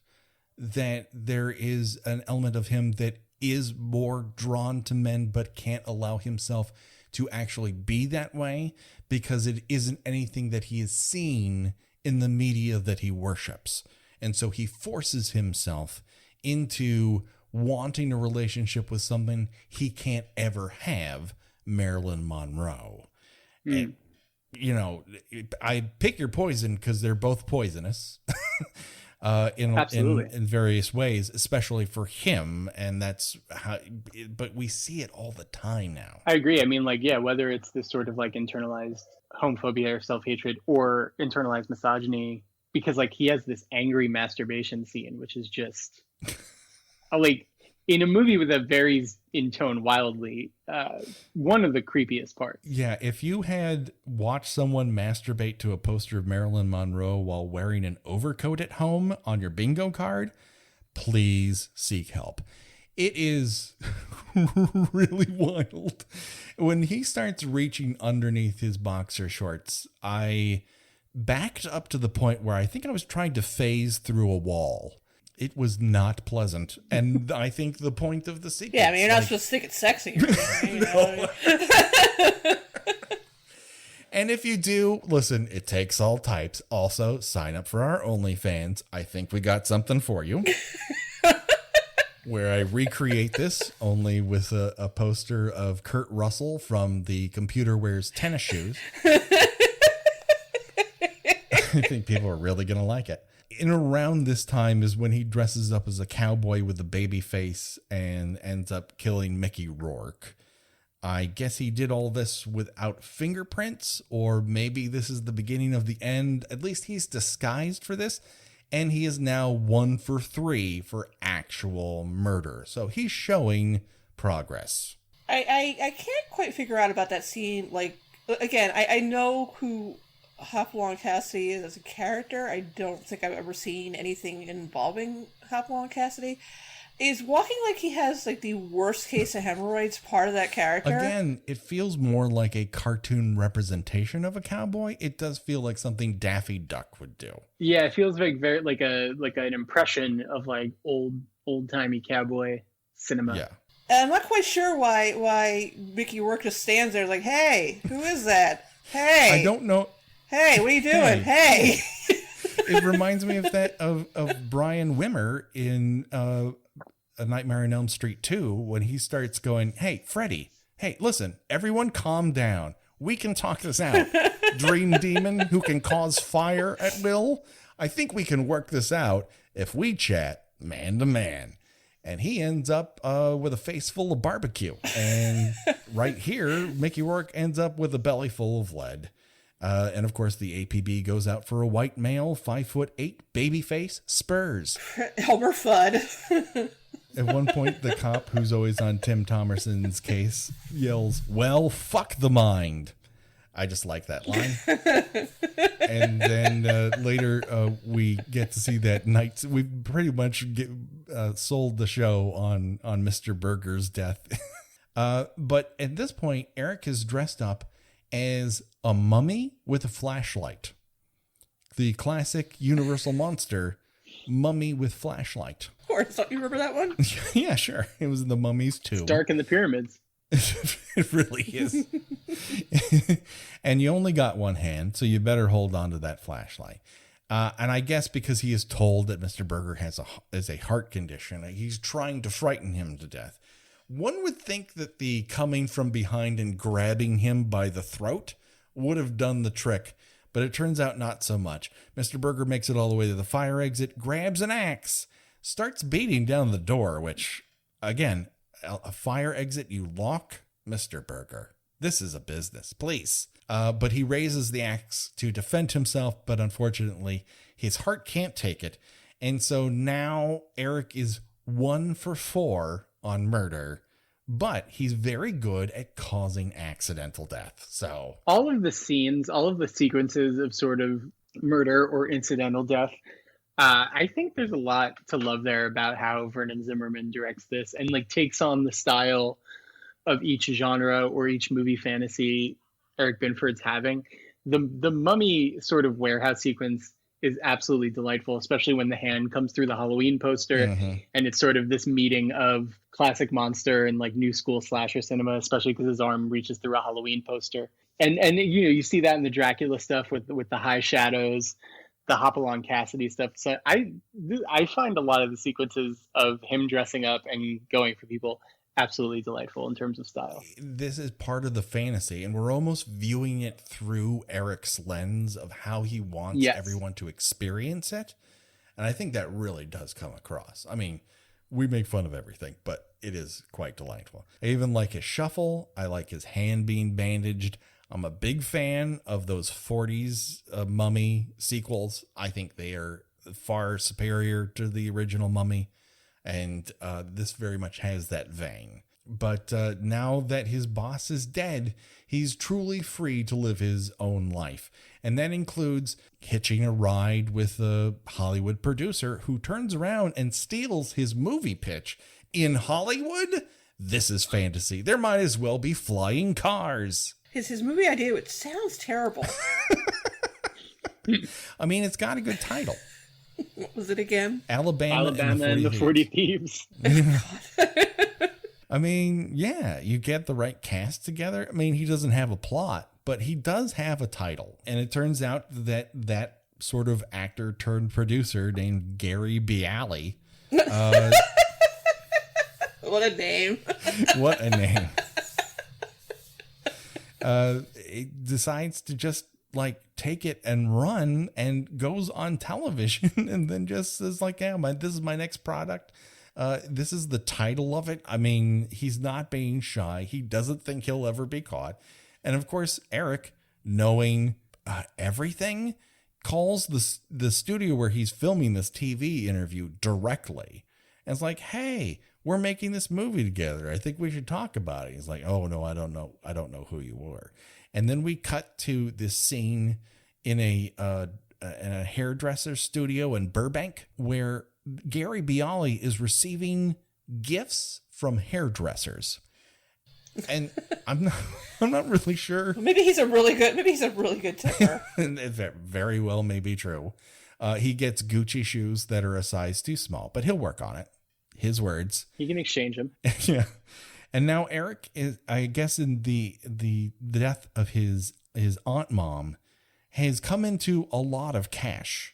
that there is an element of him that is more drawn to men, but can't allow himself to actually be that way because it isn't anything that he has seen in the media that he worships. And so he forces himself into wanting a relationship with someone he can't ever have, Marilyn Monroe. And, I pick your poison because they're both poisonous. Absolutely. in various ways, especially for him. And that's how, but we see it all the time now. I agree. I mean, like, yeah, whether it's this sort of like internalized homophobia or self-hatred or internalized misogyny, because like he has this angry masturbation scene, which is just like in a movie that varies in tone wildly, one of the creepiest parts. Yeah, if you had watched someone masturbate to a poster of Marilyn Monroe while wearing an overcoat at home on your bingo card, please seek help. It is really wild. When he starts reaching underneath his boxer shorts, I backed up to the point where I think I was trying to phase through a wall. It was not pleasant. And I think the point of the sequence... Yeah, I mean, you're not supposed to think it's sexy. Right? And if you do, listen, it takes all types. Also, sign up for our OnlyFans. I think we got something for you. Where I recreate this only with a poster of Kurt Russell from the Computer Wears Tennis Shoes. I think people are really going to like it. In around this time is when he dresses up as a cowboy with a baby face and ends up killing Mickey Rourke. I guess he did all this without fingerprints, or maybe this is the beginning of the end. At least he's disguised for this, and he is now 1 for 3 for actual murder. So he's showing progress. I can't quite figure out about that scene. Like, again, I know who Hopalong Cassidy is as a character. I don't think I've ever seen anything involving Hopalong Cassidy. Is walking like he has like the worst case of hemorrhoids part of that character? Again, it feels more like a cartoon representation of a cowboy. It does feel like something Daffy Duck would do. Yeah, it feels like very like an impression of like old timey cowboy cinema. Yeah. And I'm not quite sure why Mickey Rourke just stands there like, hey, who is that? Hey, I don't know. Hey, what are you doing? Hey. It reminds me of that of Brian Wimmer in A Nightmare on Elm Street 2 when he starts going, hey, Freddy, hey, listen, everyone calm down. We can talk this out. Dream demon who can cause fire at will. I think we can work this out if we chat man to man. And he ends up with a face full of barbecue. And right here, Mickey Rourke ends up with a belly full of lead. And of course, the APB goes out for a white male, 5'8", babyface, Spurs. Elmer Fudd. At one point, the cop who's always on Tim Thomerson's case yells, well, fuck the mind. I just like that line. And then later we get to see that night. We pretty much sold the show on Mr. Berger's death. But at this point, Eric is dressed up as a mummy with a flashlight. The classic Universal monster, mummy with flashlight. Of course, don't you remember that one? Yeah, sure. It was in the Mummies too. It's dark in the pyramids. It really is. And you only got one hand, so you better hold on to that flashlight. And I guess because he is told that Mr. Berger has a heart condition, he's trying to frighten him to death. One would think that the coming from behind and grabbing him by the throat would have done the trick, but it turns out not so much. Mr. Berger makes it all the way to the fire exit, grabs an axe, starts beating down the door, which, again, a fire exit you lock? Mr. Berger, this is a business, please. But he raises the axe to defend himself, but unfortunately, his heart can't take it. And so now Eric is 1 for 4 on murder, but he's very good at causing accidental death. So all of the scenes, all of the sequences of sort of murder or incidental death, I think there's a lot to love there about how Vernon Zimmerman directs this and like takes on the style of each genre or each movie fantasy Eric Binford's having. The mummy sort of warehouse sequence is absolutely delightful, especially when the hand comes through the Halloween poster. Mm-hmm. And it's sort of this meeting of classic monster and like new school slasher cinema, especially because his arm reaches through a Halloween poster. And you know, you see that in the Dracula stuff with the high shadows, the Hopalong Cassidy stuff. So I find a lot of the sequences of him dressing up and going for people absolutely delightful in terms of style. This is part of the fantasy, and we're almost viewing it through Eric's lens of how he wants everyone to experience it. And I think that really does come across. I mean, we make fun of everything, but it is quite delightful. I even like his shuffle. I like his hand being bandaged. I'm a big fan of those 40s Mummy sequels. I think they are far superior to the original Mummy. And this very much has that vein. But now that his boss is dead, he's truly free to live his own life. And that includes hitching a ride with a Hollywood producer who turns around and steals his movie pitch. In Hollywood? This is fantasy. There might as well be flying cars. His movie idea, which sounds terrible. I mean, it's got a good title. What was it again? Alabama and the 40 Thieves. I mean, yeah, you get the right cast together. I mean, he doesn't have a plot, but he does have a title. And it turns out that that sort of actor turned producer named Gary Bialy. What a name. What a name. It decides to just like take it and run, and goes on television and then just says like, yeah, this is my next product. This is the title of it. I mean, he's not being shy. He doesn't think he'll ever be caught. And of course, Eric, knowing everything, calls the studio where he's filming this TV interview directly. And it's like, hey, we're making this movie together. I think we should talk about it. He's like, oh, no, I don't know. I don't know who you were. And then we cut to this scene in a hairdresser studio in Burbank where Gary Bialy is receiving gifts from hairdressers. And I'm not really sure. Maybe he's a really good tipper. It very well may be true. He gets Gucci shoes that are a size too small, but he'll work on it. His words. He can exchange them. Yeah. And now Eric is, I guess, in the death of his aunt mom, has come into a lot of cash.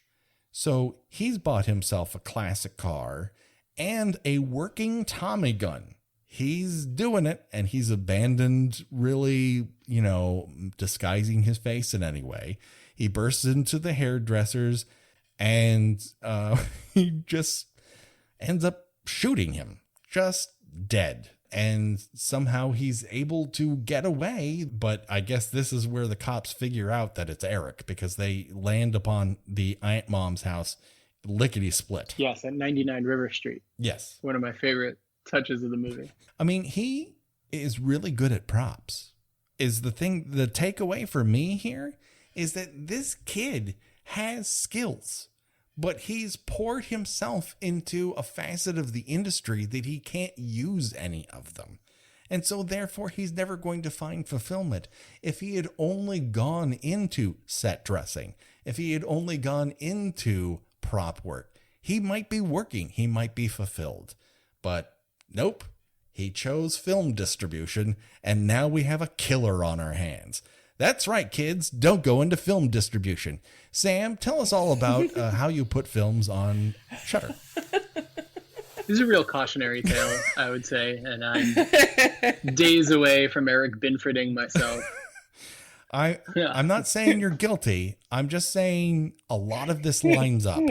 So he's bought himself a classic car and a working Tommy gun. He's doing it, and he's abandoned really, disguising his face in any way. He bursts into the hairdressers, and he just ends up shooting him, just dead. And somehow he's able to get away. But I guess this is where the cops figure out that it's Eric, because they land upon the aunt mom's house lickety split. Yes, at 99 River Street. Yes. One of my favorite touches of the movie. I mean, he is really good at props. Is the thing, the takeaway for me here is that this kid has skills, but he's poured himself into a facet of the industry that he can't use any of them. And so therefore he's never going to find fulfillment. If he had only gone into set dressing, if he had only gone into prop work, he might be working, he might be fulfilled. But nope, he chose film distribution, and now we have a killer on our hands. That's right, kids. Don't go into film distribution. Sam, tell us all about how you put films on Shudder. This is a real cautionary tale, I would say, and I'm days away from Eric Binfording myself. I'm not saying you're guilty. I'm just saying a lot of this lines up.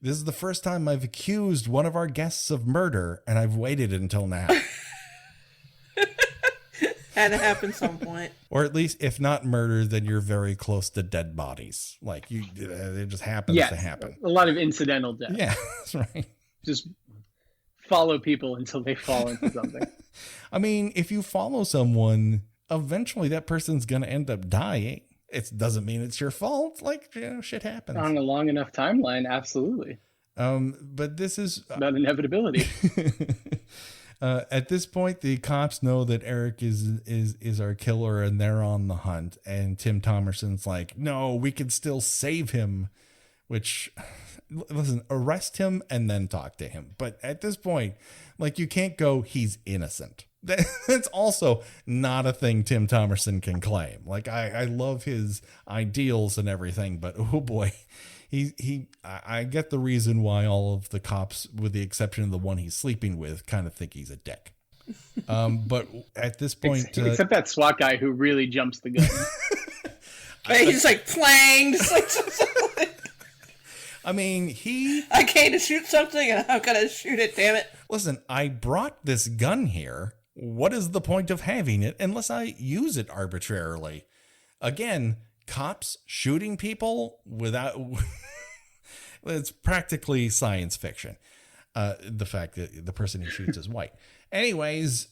This is the first time I've accused one of our guests of murder, and I've waited until now. Had to happen some point. Or at least, if not murder, then you're very close to dead bodies. Like, it just happens to happen. A lot of incidental death. Yeah, that's right. Just follow people until they fall into something. I mean, if you follow someone, eventually that person's going to end up dying. It doesn't mean it's your fault. Like, shit happens. On a long enough timeline, absolutely. But this is about inevitability. At this point, the cops know that Eric is our killer, and they're on the hunt. And Tim Thomerson's like, no, we can still save him. Which, listen, arrest him and then talk to him. But at this point, like, you can't go, he's innocent. That's also not a thing Tim Thomerson can claim. Like, I love his ideals and everything, but oh boy, I get the reason why all of the cops, with the exception of the one he's sleeping with, kind of think he's a dick. But at this point, except that SWAT guy who really jumps the gun. He's just like playing. I mean, I came to shoot something and I'm going to shoot it, damn it. listen, I brought this gun here. What is the point of having it unless I use it arbitrarily? Again, cops shooting people without... it's practically science fiction. The fact that the person who shoots is white. Anyways,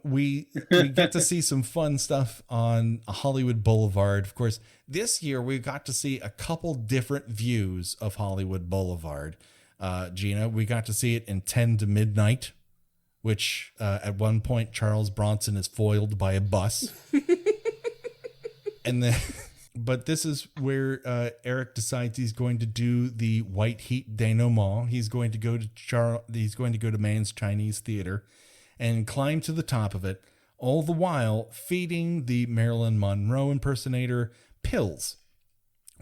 we get to see some fun stuff on Hollywood Boulevard. Of course, this year we got to see a couple different views of Hollywood Boulevard. Gina, we got to see it in 10 to midnight, which at one point Charles Bronson is foiled by a bus. And then, but this is where Eric decides he's going to do the white heat denouement. He's going to go to Mann's Chinese Theater and climb to the top of it, all the while feeding the Marilyn Monroe impersonator pills,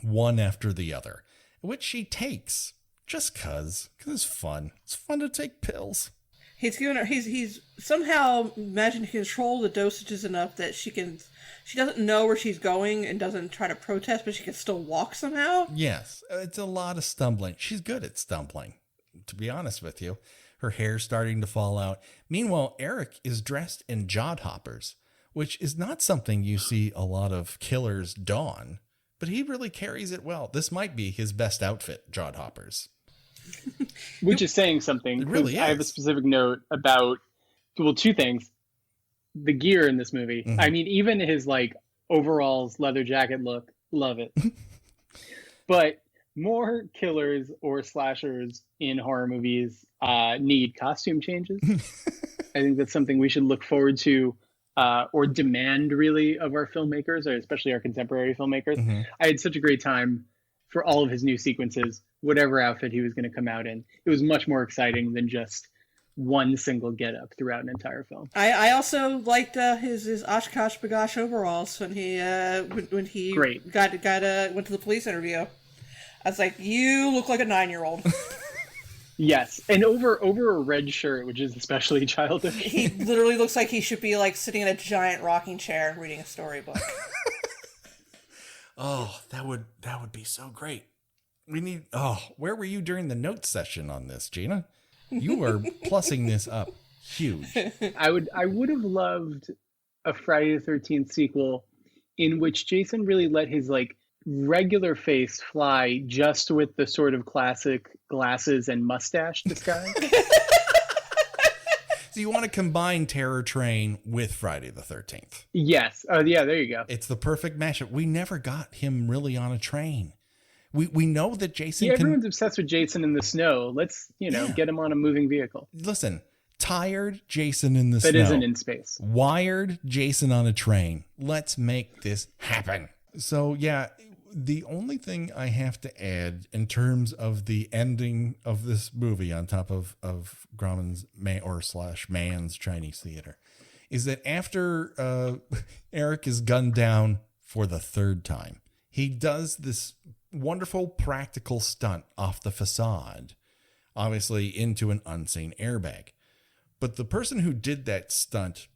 one after the other, which she takes just because it's fun. It's fun to take pills. He's given her. He's somehow managing to control the dosages enough that she doesn't know where she's going and doesn't try to protest, but she can still walk somehow. Yes, it's a lot of stumbling. She's good at stumbling, to be honest with you. Her hair's starting to fall out. Meanwhile, Eric is dressed in jodhoppers, which is not something you see a lot of killers don, but he really carries it well. This might be his best outfit, jodhoppers. Which is saying something. It really is. I have a specific note about, well, two things. The gear in this movie. Mm-hmm. I mean, even his like overalls, leather jacket look, love it. But more killers or slashers in horror movies need costume changes. I think that's something we should look forward to or demand really of our filmmakers, or especially our contemporary filmmakers. Mm-hmm. I had such a great time for all of his new sequences, whatever outfit he was going to come out in. It was much more exciting than just one single getup throughout an entire film. I also liked his Oshkosh Bagosh overalls when he Great. went to the police interview. I was like, you look like a 9-year-old. Yes, and over a red shirt, which is especially childish. He literally looks like he should be like sitting in a giant rocking chair reading a storybook. Oh, that would be so great. Where were you during the notes session on this, Gina? You are plussing this up huge. I would have loved a Friday the 13th sequel in which Jason really let his like regular face fly just with the sort of classic glasses and mustache disguise. So you want to combine Terror Train with Friday the 13th? Yes. Oh, yeah, there you go. It's the perfect mashup. We never got him really on a train. We know that Jason everyone's obsessed with Jason in the snow. Let's, get him on a moving vehicle. Listen, tired Jason in the snow. That isn't in space. Wired Jason on a train. Let's make this happen. So, yeah, the only thing I have to add in terms of the ending of this movie on top of Grauman's Mann's Chinese Theater is that after Eric is gunned down for the third time, he does this wonderful practical stunt off the facade, obviously into an unseen airbag. But the person who did that stunt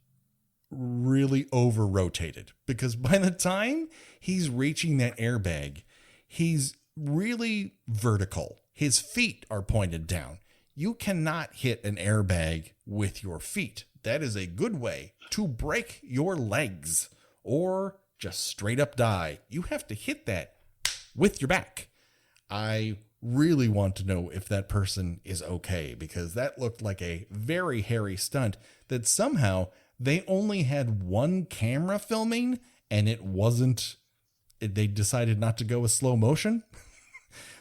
really over-rotated, because by the time he's reaching that airbag, he's really vertical. His feet are pointed down. You cannot hit an airbag with your feet. That is a good way to break your legs or just straight up die. You have to hit that with your back. I really want to know if that person is okay, because that looked like a very hairy stunt that somehow they only had one camera filming and they decided not to go with slow motion.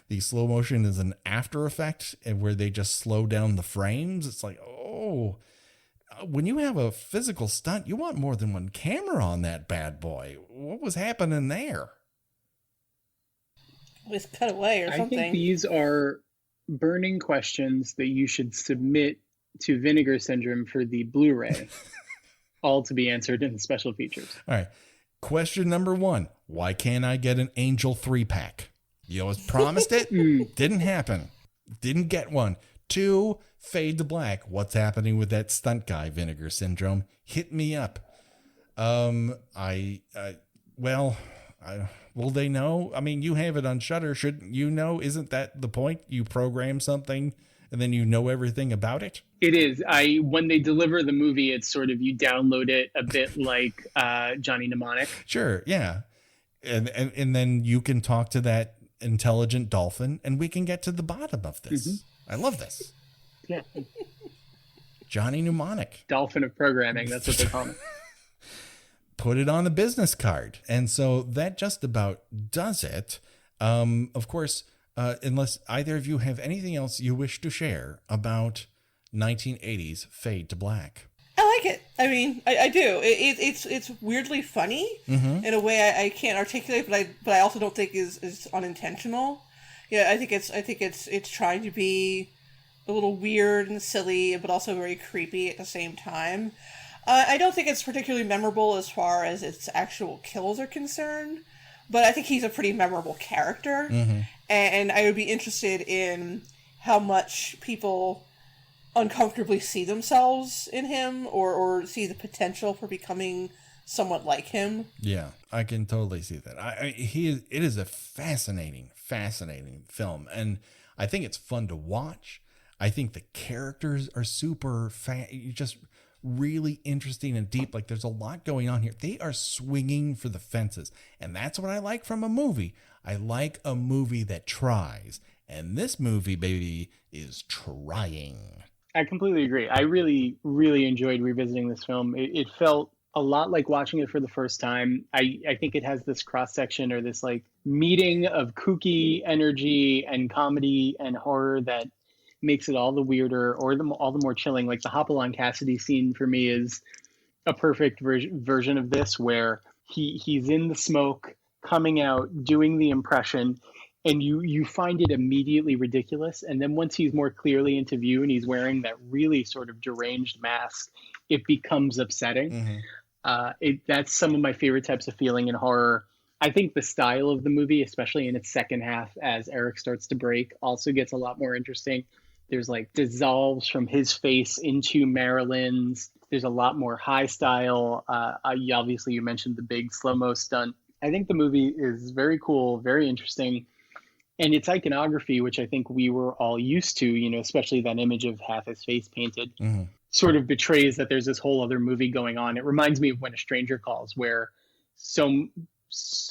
The slow motion is an after effect and where they just slow down the frames. It's like, when you have a physical stunt, you want more than one camera on that bad boy. What was happening there? Was cut away or something. I think these are burning questions that you should submit to Vinegar Syndrome for the Blu-ray, all to be answered in the special features. All right. Question number 1. Why can't I get an Angel 3-pack? You always promised it. Didn't happen. Didn't get one. 2, Fade to Black. What's happening with that stunt guy, Vinegar Syndrome? Hit me up. Will they know? I mean, you have it on Shudder. Shouldn't you know? Isn't that the point? You program something and then you know everything about it? It is. When they deliver the movie, it's sort of, you download it a bit like Johnny Mnemonic. Sure. Yeah. And then you can talk to that intelligent dolphin and we can get to the bottom of this. Mm-hmm. I love this. Yeah. Johnny Mnemonic. Dolphin of programming. That's what they call it. Put it on the business card. And so that just about does it. Of course, unless either of you have anything else you wish to share about 1980s Fade to Black. I like it. I mean, I do. It's weirdly funny in a way I can't articulate, but I also don't think is unintentional. Yeah, I think it's trying to be a little weird and silly, but also very creepy at the same time. I don't think it's particularly memorable as far as its actual kills are concerned, but I think he's a pretty memorable character, and I would be interested in how much people uncomfortably see themselves in him or see the potential for becoming somewhat like him. Yeah, I can totally see that. It is a fascinating film, and I think it's fun to watch. I think the characters are super just really interesting and deep. Like, there's a lot going on here. They are swinging for the fences, and that's what I like from a movie. I like a movie that tries, and this movie, baby, is trying. I completely agree. I really, really enjoyed revisiting this film. It felt a lot like watching it for the first time. I think it has this cross section, or this like meeting of kooky energy and comedy and horror that makes it all the weirder or all the more chilling. Like the Hopalong Cassidy scene for me is a perfect version of this, where he's in the smoke, coming out, doing the impression, and you find it immediately ridiculous. And then once he's more clearly into view and he's wearing that really sort of deranged mask, it becomes upsetting. That's some of my favorite types of feeling in horror. I think the style of the movie, especially in its second half, as Eric starts to break, also gets a lot more interesting. There's like dissolves from his face into Marilyn's. There's a lot more high style. Obviously, you mentioned the big slow-mo stunt. I think the movie is very cool, very interesting. And its iconography, which I think we were all used to, especially that image of half his face painted, sort of betrays that there's this whole other movie going on. It reminds me of When a Stranger Calls, where so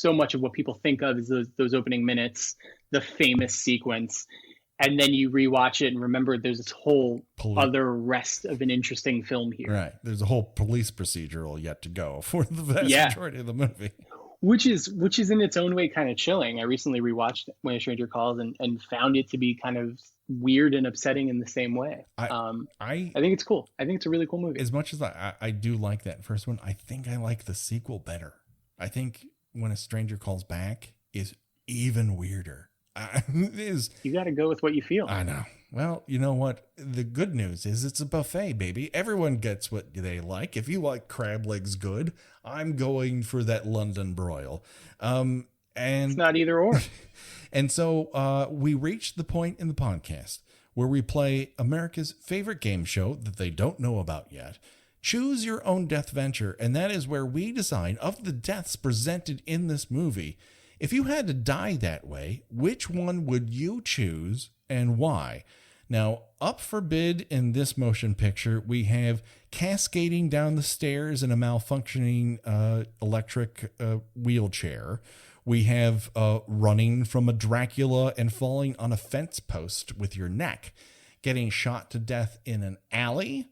much of what people think of is those opening minutes, the famous sequence. And then you rewatch it and remember there's this whole other rest of an interesting film here. Right. There's a whole police procedural yet to go for the vast majority of the movie. Which is in its own way kind of chilling. I recently rewatched When a Stranger Calls and found it to be kind of weird and upsetting in the same way. I think it's cool. I think it's a really cool movie. As much as I do like that first one, I think I like the sequel better. I think When a Stranger Calls Back is even weirder. You got to go with what you feel. I know. Well, you know what? The good news is it's a buffet, baby. Everyone gets what they like. If you like crab legs good, I'm going for that London broil. And it's not either or. And so we reached the point in the podcast where we play America's favorite game show that they don't know about yet. Choose your own death venture. And that is where we decide, of the deaths presented in this movie, if you had to die that way, which one would you choose and why? Now, up for bid in this motion picture, we have cascading down the stairs in a malfunctioning electric wheelchair. We have running from a Dracula and falling on a fence post with your neck, getting shot to death in an alley.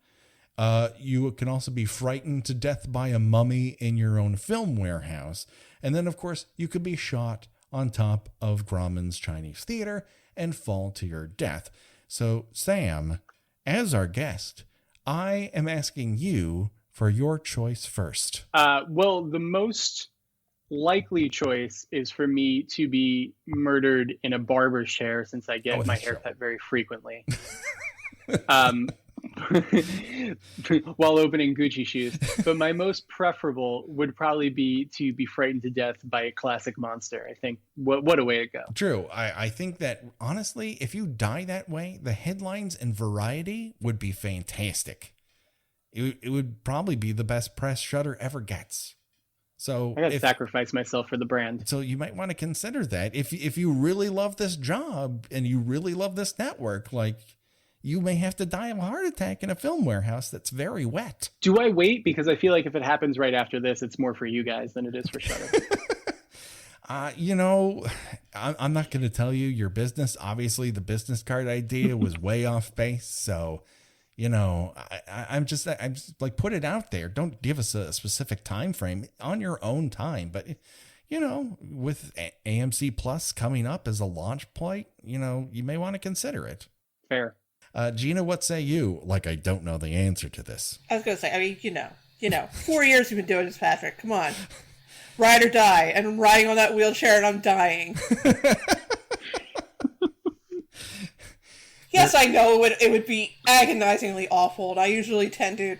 You can also be frightened to death by a mummy in your own film warehouse. And then, of course, you could be shot on top of Grauman's Chinese Theater and fall to your death. So, Sam, as our guest, I am asking you for your choice first. Well, the most likely choice is for me to be murdered in a barber's chair, since I get my hair cut very frequently. While opening Gucci shoes. But my most preferable would probably be to be frightened to death by a classic monster. I think what a way to go. True. I think that, honestly, if you die that way, the headlines and Variety would be fantastic. It would probably be the best press Shudder ever gets. So I gotta sacrifice myself for the brand. So you might want to consider that if you really love this job and you really love this network, like you may have to die of a heart attack in a film warehouse that's very wet. Do I wait? Because I feel like if it happens right after this, it's more for you guys than it is for Shudder. You know, I'm not going to tell you your business. Obviously, the business card idea was way off base. So, you know, I'm just like, put it out there. Don't give us a specific time frame, on your own time. But, you know, with AMC Plus coming up as a launch point, you know, you may want to consider it. Fair. Gina, what say you? Like, I don't know the answer to this. I was going to say, I mean, you know, 4 years we've been doing this, Patrick. Come on. Ride or die. And I'm riding on that wheelchair and I'm dying. Yes, I know it would be agonizingly awful, and I usually tend to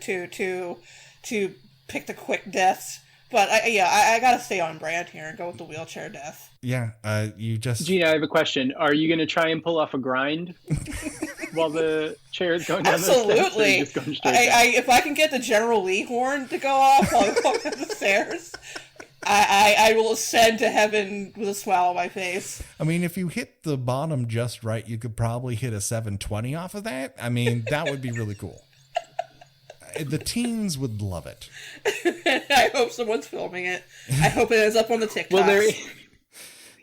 pick the quick deaths. But I gotta stay on brand here and go with the wheelchair death. Yeah, you just... Gina, I have a question. Are you going to try and pull off a grind while the chair is going down the stairs? Absolutely. If I can get the General Lee horn to go off while I walk down the stairs, I will ascend to heaven with a smile on my face. I mean, if you hit the bottom just right, you could probably hit a 720 off of that. I mean, that would be really cool. The teens would love it. I hope someone's filming it. I hope it ends up on the TikTok. Well,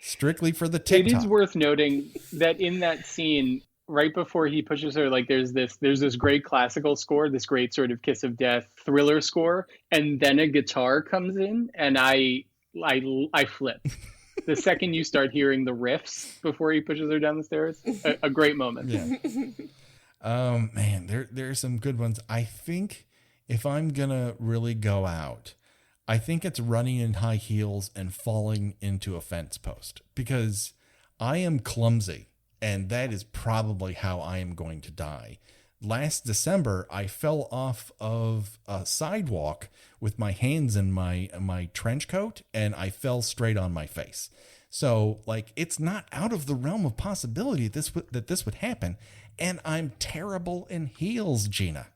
strictly for the TikTok. It is worth noting that in that scene, right before he pushes her, like there's this great classical score, this great sort of Kiss of Death thriller score, and then a guitar comes in, and I flip. The second you start hearing the riffs before he pushes her down the stairs, a great moment. Yeah. Man, there's some good ones. I think if I'm gonna really go out, I think it's running in high heels and falling into a fence post, because I am clumsy. And that is probably how I am going to die. Last December, I fell off of a sidewalk with my hands in my trench coat, and I fell straight on my face. So, like, it's not out of the realm of possibility that this would happen. And I'm terrible in heels, Gina.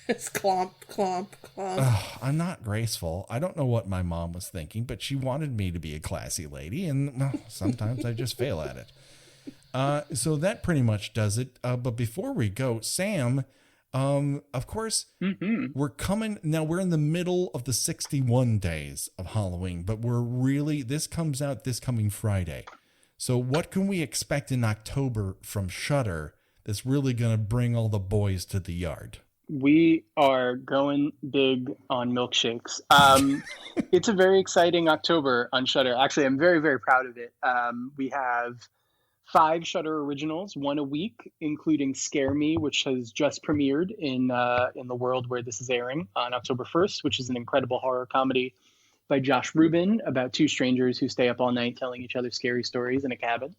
It's clomp, clomp, clomp. I'm not graceful. I don't know what my mom was thinking, but she wanted me to be a classy lady, and sometimes I just fail at it. So that pretty much does it. But before we go, Sam, of course, we're coming now. We're in the middle of the 61 days of Halloween, but this comes out this coming Friday. So what can we expect in October from Shudder that's really going to bring all the boys to the yard? We are going big on milkshakes. It's a very exciting October on Shudder. Actually, I'm very, very proud of it. We have 5 Shudder originals, 1 a week, including Scare Me, which has just premiered in the world where this is airing on October 1st, which is an incredible horror comedy by Josh Rubin about 2 strangers who stay up all night telling each other scary stories in a cabin.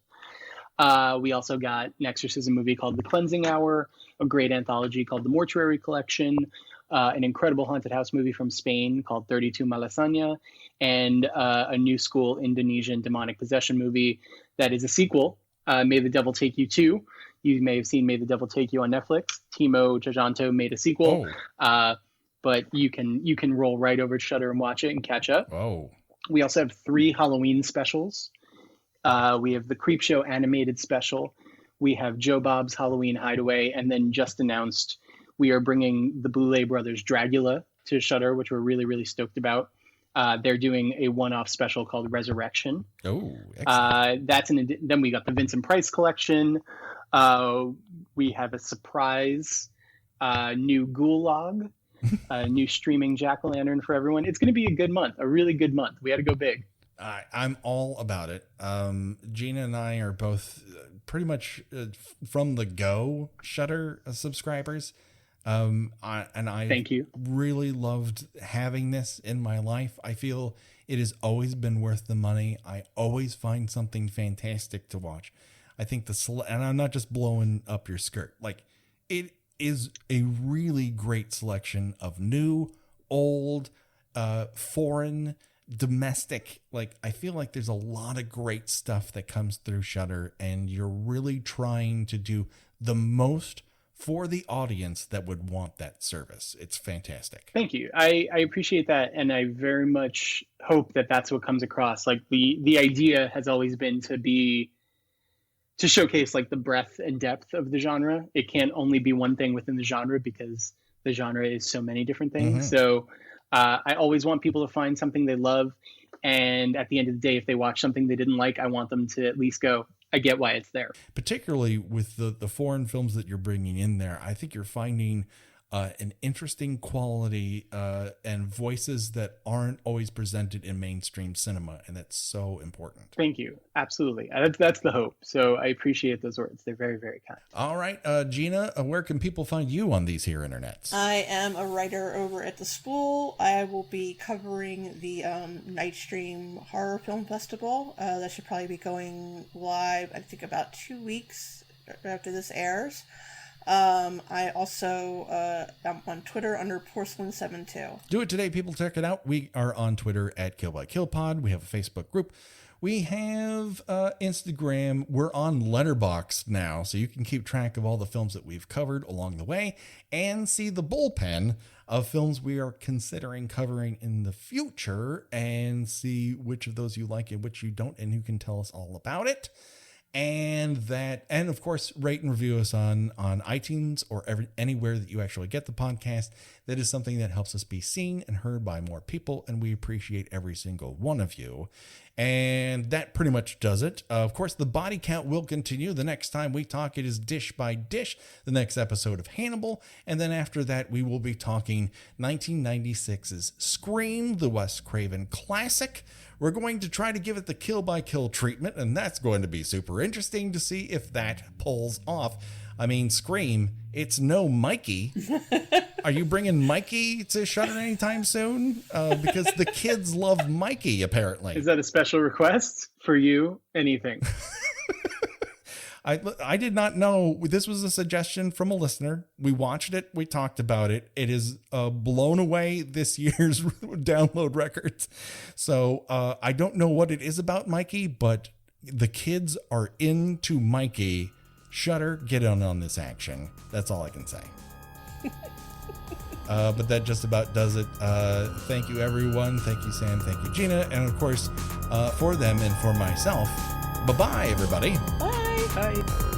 We also got an exorcism movie called The Cleansing Hour, a great anthology called The Mortuary Collection, an incredible haunted house movie from Spain called 32 Malasaña, and a new school Indonesian demonic possession movie that is a sequel, May the Devil Take You 2. You may have seen May the Devil Take You on Netflix. Timo Tjahjanto made a sequel, but you can roll right over to Shudder and watch it and catch up. Oh. We also have 3 Halloween specials. We have the Creepshow animated special. We have Joe Bob's Halloween Hideaway, and then just announced we are bringing the Boulet Brothers Dragula to Shudder, which we're really, really stoked about. They're doing a one-off special called Resurrection. Oh, excellent. Then we got the Vincent Price collection. We have a surprise new Gulag, a new streaming jack-o'-lantern for everyone. It's going to be a good month, a really good month. We had to go big. I'm all about it. Gina and I are both pretty much from the go Shudder subscribers. Thank you. Really loved having this in my life. I feel it has always been worth the money. I always find something fantastic to watch. I think and I'm not just blowing up your skirt. Like, it is a really great selection of new, old, foreign, domestic. Like, I feel like there's a lot of great stuff that comes through Shudder, and you're really trying to do the most for the audience that would want that service. It's fantastic. Thank you. I appreciate that. And I very much hope that that's what comes across. Like the idea has always been to showcase like the breadth and depth of the genre. It can't only be one thing within the genre because the genre is so many different things. So I always want people to find something they love. And at the end of the day, if they watch something they didn't like, I want them to at least go, I get why it's there. Particularly with the foreign films that you're bringing in there, I think you're finding an interesting quality and voices that aren't always presented in mainstream cinema, and that's so important. Thank you. Absolutely. That's the hope. So I appreciate those words. They're very, very kind. All right, Gina, where can people find you on these here internets? I am a writer over at the Spool. I will be covering the Nightstream Horror Film Festival. That should probably be going live, I think, about 2 weeks after this airs. I also am on Twitter under Porcelain72. Do it today, people. Check it out. We are on Twitter at Kill by Kill Pod. We have a Facebook group. We have Instagram. We're on Letterboxd now, so you can keep track of all the films that we've covered along the way and see the bullpen of films we are considering covering in the future and see which of those you like and which you don't, and who can tell us all about it. And of course, rate and review us on iTunes or anywhere that you actually get the podcast. That is something that helps us be seen and heard by more people, and we appreciate every single one of you. And that pretty much does it. Of course, the body count will continue. The next time we talk, it is Dish by Dish, the next episode of Hannibal. And then after that, we will be talking 1996's Scream, the Wes Craven classic. We're going to try to give it the kill by kill treatment, and that's going to be super interesting to see if that pulls off. I mean, Scream, it's no Mikey. Are you bringing Mikey to Shudder anytime soon? Because the kids love Mikey, apparently. Is that a special request for you? Anything? I did not know. This was a suggestion from a listener. We watched it. We talked about it. It is blown away this year's download records. So I don't know what it is about Mikey, but the kids are into Mikey. Shudder, get on this action. That's all I can say. But that just about does it. Thank you, everyone. Thank you, Sam. Thank you, Gina. And of course, for them and for myself, bye-bye, everybody. Bye. Bye.